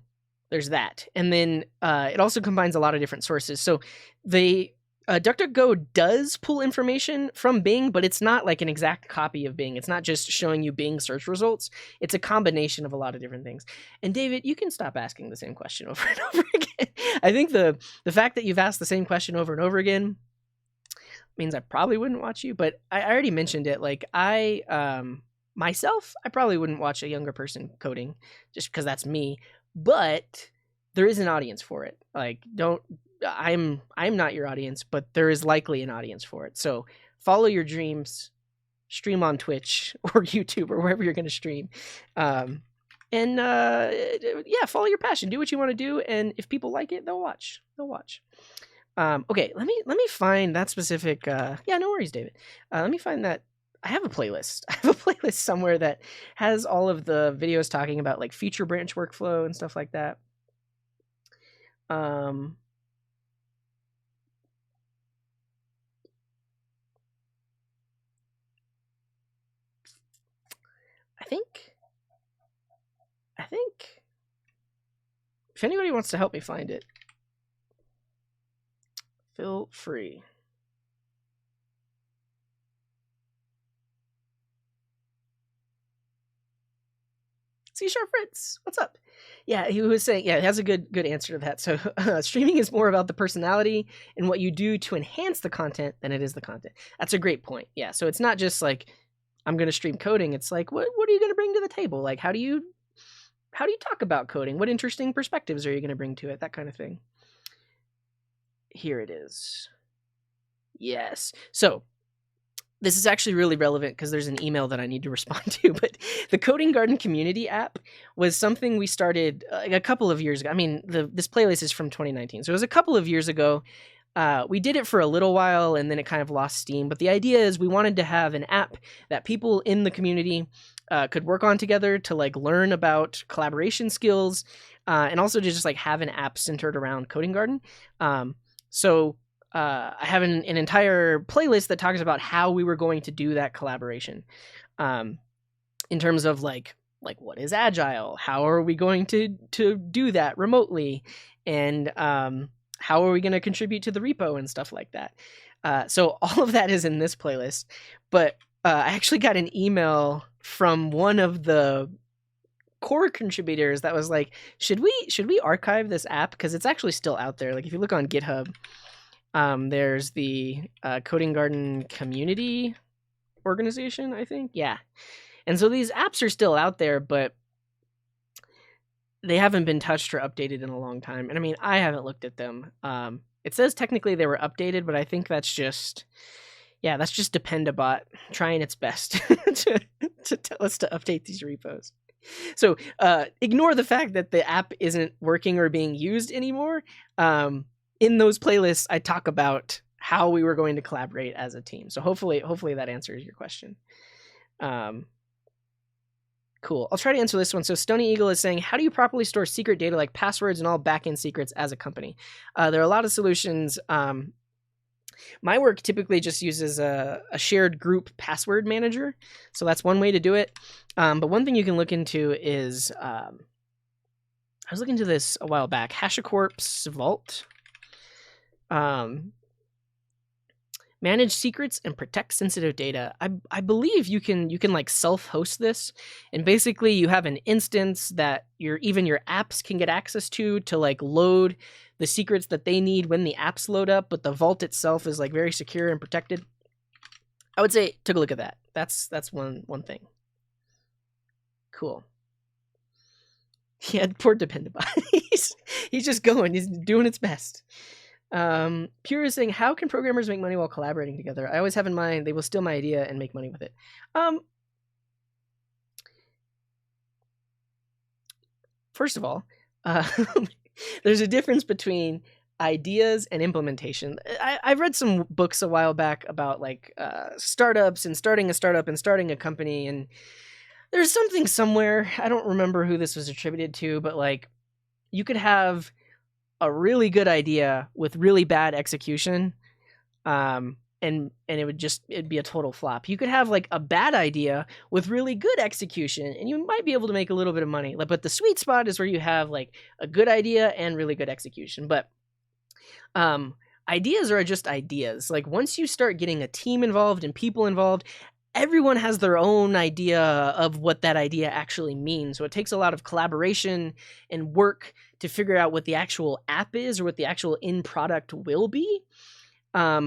there's that. And then it also combines a lot of different sources. So they DuckDuckGo does pull information from Bing, but it's not like an exact copy of Bing. It's not just showing you Bing search results. It's a combination of a lot of different things. And David, you can stop asking the same question over and over again. I think the fact that you've asked the same question over and over again means I probably wouldn't watch you, but I already mentioned it. Like myself, I probably wouldn't watch a younger person coding just because that's me, but there is an audience for it. Like I'm not your audience, but there is likely an audience for it. So follow your dreams, stream on Twitch or YouTube or wherever you're going to stream. And yeah, follow your passion, do what you want to do. And if people like it, they'll watch. Okay, let me find that specific, yeah, no worries, David. Let me find that. I have a playlist. I have a playlist somewhere that has all of the videos talking about like feature branch workflow and stuff like that. I think if anybody wants to help me find it, feel free. C# Fritz, what's up? Yeah, he was saying, yeah, it has a good answer to that. So streaming is more about the personality and what you do to enhance the content than it is the content. That's a great point. Yeah, so it's not just like I'm going to stream coding. It's like what are you going to bring to the table? Like how do you talk about coding? What interesting perspectives are you going to bring to it? That kind of thing. Here it is. Yes. So this is actually really relevant because there's an email that I need to respond to, but the Coding Garden community app was something we started a couple of years ago. I mean, this playlist is from 2019, so it was a couple of years ago. We did it for a little while and then it kind of lost steam, but the idea is we wanted to have an app that people in the community could work on together to like learn about collaboration skills and also to just like have an app centered around Coding Garden. So I have an entire playlist that talks about how we were going to do that collaboration in terms of like what is agile, how are we going to do that remotely, and how are we going to contribute to the repo and stuff like that. So all of that is in this playlist, but I actually got an email from one of the core contributors that was like, should we archive this app, because it's actually still out there. Like if you look on GitHub, there's the Coding Garden community organization, I think. Yeah. And so these apps are still out there, but they haven't been touched or updated in a long time. And I mean, I haven't looked at them. It says technically they were updated, but I think that's just Dependabot trying its best to tell us to update these repos. So ignore the fact that the app isn't working or being used anymore. In those playlists, I talk about how we were going to collaborate as a team. So hopefully that answers your question. Cool. I'll try to answer this one. So Stony Eagle is saying, how do you properly store secret data like passwords and all backend secrets as a company? There are a lot of solutions. My work typically just uses a shared group password manager. So that's one way to do it. But one thing you can look into is, I was looking into this a while back, HashiCorp's Vault. Manage secrets and protect sensitive data. I believe you can like self-host this, and basically you have an instance that even your apps can get access to like load the secrets that they need when the apps load up, but the vault itself is like very secure and protected. I would say take a look at that. That's one thing. Cool. Yeah, poor Dependabot. he's just going. He's doing its best. Pure is saying, how can programmers make money while collaborating together? I always have in mind they will steal my idea and make money with it. First of all, there's a difference between ideas and implementation. I've read some books a while back about like startups and starting a startup and starting a company, and there's something somewhere, I don't remember who this was attributed to, but like you could have a really good idea with really bad execution, and it'd be a total flop. You could have like a bad idea with really good execution, and you might be able to make a little bit of money. But the sweet spot is where you have like a good idea and really good execution. But ideas are just ideas. Like once you start getting a team involved and people involved, everyone has their own idea of what that idea actually means. So it takes a lot of collaboration and work to figure out what the actual app is or what the actual end product will be,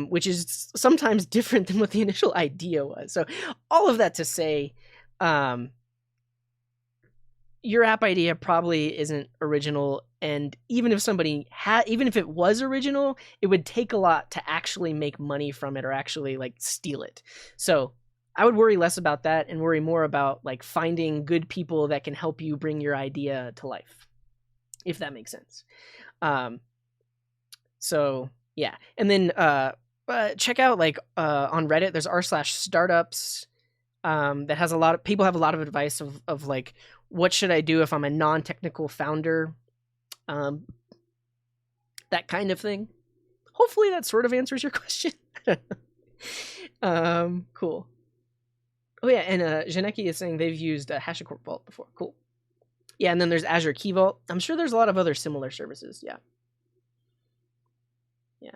which is sometimes different than what the initial idea was. So all of that to say, your app idea probably isn't original. And even if it was original, it would take a lot to actually make money from it or actually like steal it. So I would worry less about that and worry more about like finding good people that can help you bring your idea to life, if that makes sense. So yeah, and then check out like on Reddit, there's r/startups that has a lot of people have a lot of advice of like, what should I do if I'm a non-technical founder, that kind of thing. Hopefully that sort of answers your question. Cool. Oh yeah, and Janeki is saying they've used HashiCorp Vault before. Cool. Yeah, and then there's Azure Key Vault. I'm sure there's a lot of other similar services. Yeah. Yeah.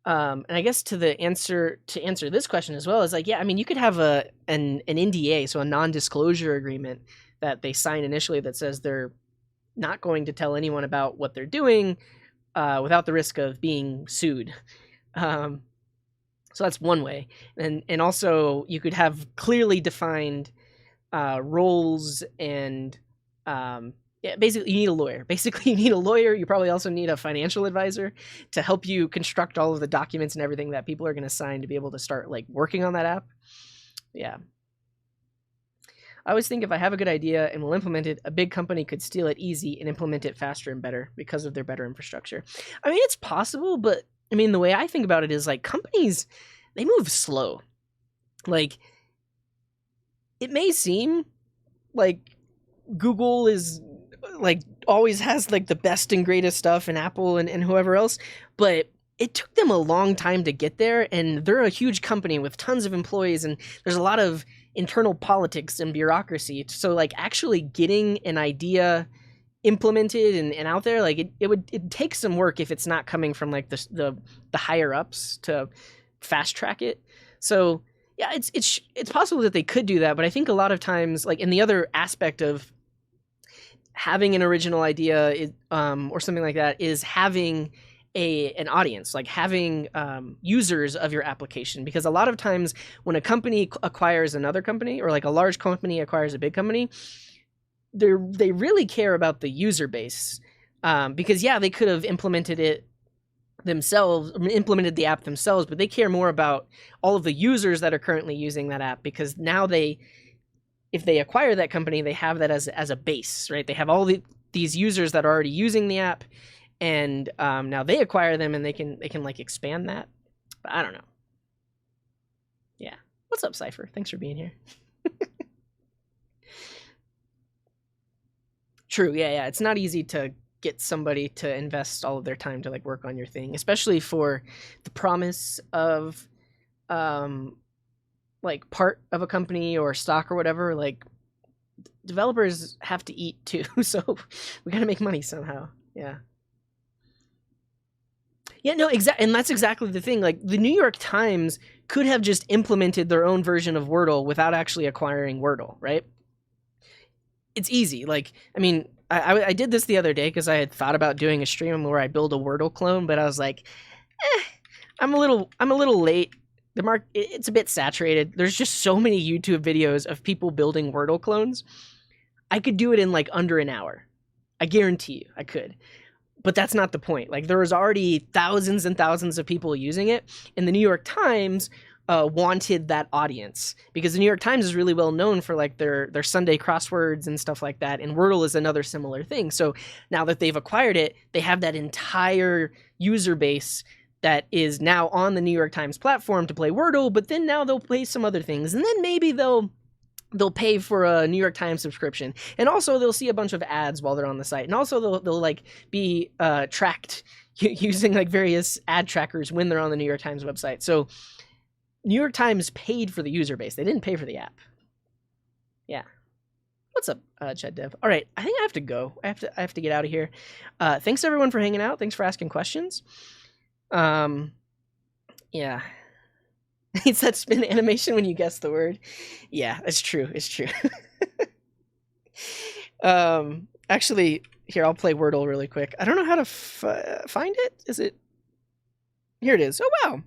And I guess to answer this question as well is like, yeah, I mean, you could have an NDA, so a non-disclosure agreement that they sign initially that says they're not going to tell anyone about what they're doing without the risk of being sued. So that's one way. And also you could have clearly defined roles and basically you need a lawyer. Basically you need a lawyer. You probably also need a financial advisor to help you construct all of the documents and everything that people are going to sign to be able to start like working on that app. Yeah. I always think if I have a good idea and will implement it, a big company could steal it easy and implement it faster and better because of their better infrastructure. I mean, it's possible, but I mean, the way I think about it is like companies, they move slow. Like it may seem like Google is like always has like the best and greatest stuff, and Apple and whoever else, but it took them a long time to get there, and they're a huge company with tons of employees, and there's a lot of internal politics and bureaucracy. So like actually getting an idea implemented and out there, like it takes some work if it's not coming from like the higher ups to fast track it. So yeah, it's possible that they could do that, but I think a lot of times, like, in the other aspect of having an original idea is, or something like that, is having an audience, like having users of your application. Because a lot of times when a company acquires another company, or like a large company acquires a big company, they really care about the user base, because yeah, they could have implemented it themselves, implemented the app themselves, but they care more about all of the users that are currently using that app, because now if they acquire that company, they have that as a base, right? They have all these users that are already using the app, and now they acquire them and they can like expand that. But I don't know. Yeah. What's up, Cypher? Thanks for being here. True. Yeah. It's not easy to get somebody to invest all of their time to like work on your thing, especially for the promise of like part of a company or stock or whatever. Like developers have to eat too, so we got to make money somehow. Yeah. Yeah, no, exactly, and that's exactly the thing. Like the New York Times could have just implemented their own version of Wordle without actually acquiring Wordle, right? It's easy. Like, I mean, I did this the other day because I had thought about doing a stream where I build a Wordle clone, but I was like, I'm a little late. It's a bit saturated. There's just so many YouTube videos of people building Wordle clones. I could do it in like under an hour. I guarantee you, I could. But that's not the point. Like there was already thousands and thousands of people using it, and the New York Times wanted that audience because the New York Times is really well known for like their Sunday crosswords and stuff like that, and Wordle is another similar thing. So now that they've acquired it, they have that entire user base that is now on the New York Times platform to play Wordle, but then now they'll play some other things, and then maybe they'll pay for a New York Times subscription, and also they'll see a bunch of ads while they're on the site, and also they'll like be tracked using like various ad trackers when they're on the New York Times website. So New York Times paid for the user base. They didn't pay for the app. Yeah. What's up, Ched Dev? All right, I think I have to go. I have to get out of here. Thanks everyone for hanging out. Thanks for asking questions. Yeah. It's that spin animation when you guess the word. Yeah, it's true. It's true. Actually, here, I'll play Wordle really quick. I don't know how to find it. Is it? Here it is. Oh, wow.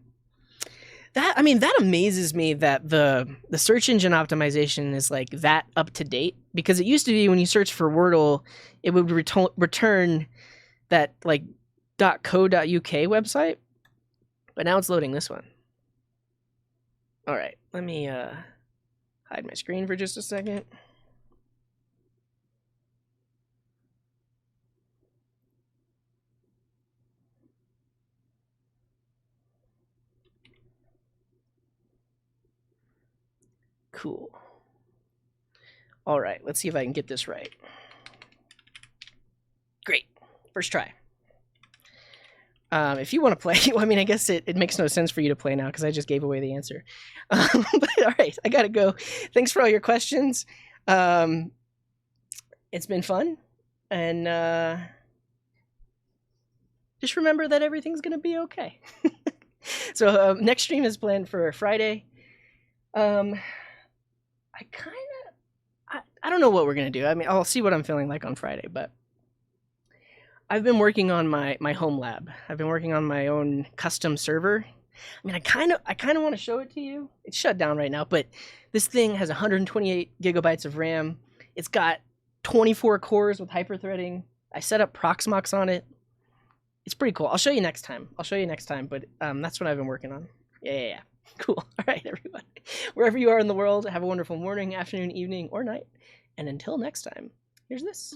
That amazes me that the search engine optimization is like that up to date, because it used to be when you search for Wordle, it would return that like .co.uk website, but now it's loading this one. All right, let me hide my screen for just a second. Cool. All right, let's see if I can get this right. Great, first try. If you want to play, well, I mean, I guess it makes no sense for you to play now because I just gave away the answer. But all right, I gotta go. Thanks for all your questions. It's been fun, and just remember that everything's gonna be okay. So next stream is planned for Friday. I don't know what we're gonna do. I mean, I'll see what I'm feeling like on Friday, but I've been working on my home lab. I've been working on my own custom server. I mean, I kind of want to show it to you. It's shut down right now, but this thing has 128 gigabytes of RAM. It's got 24 cores with hyperthreading. I set up Proxmox on it. It's pretty cool. I'll show you next time. But that's what I've been working on. Yeah. Cool. All right, everyone. Wherever you are in the world, have a wonderful morning, afternoon, evening, or night. And until next time, here's this.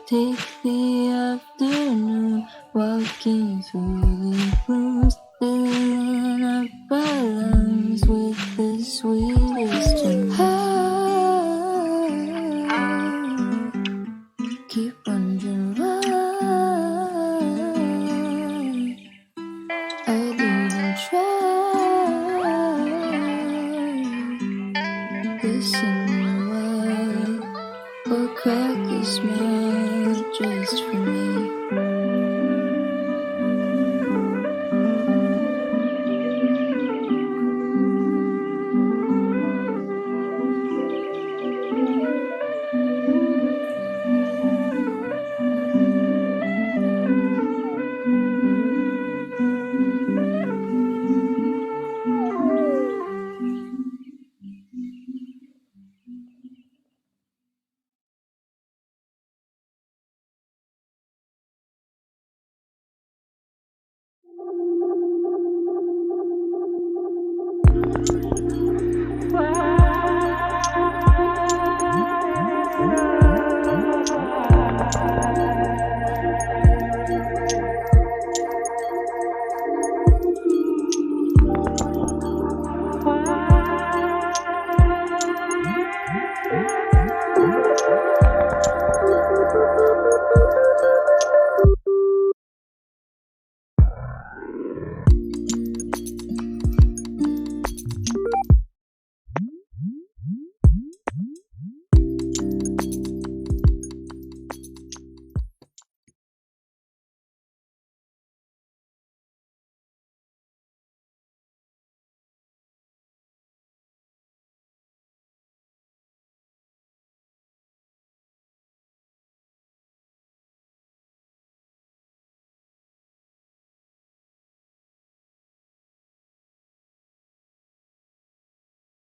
Take the afternoon, walking through the rooms, filling up our lungs with the sweetest tunes. Keep wondering why I'd even try. Listen, why or crack a smile just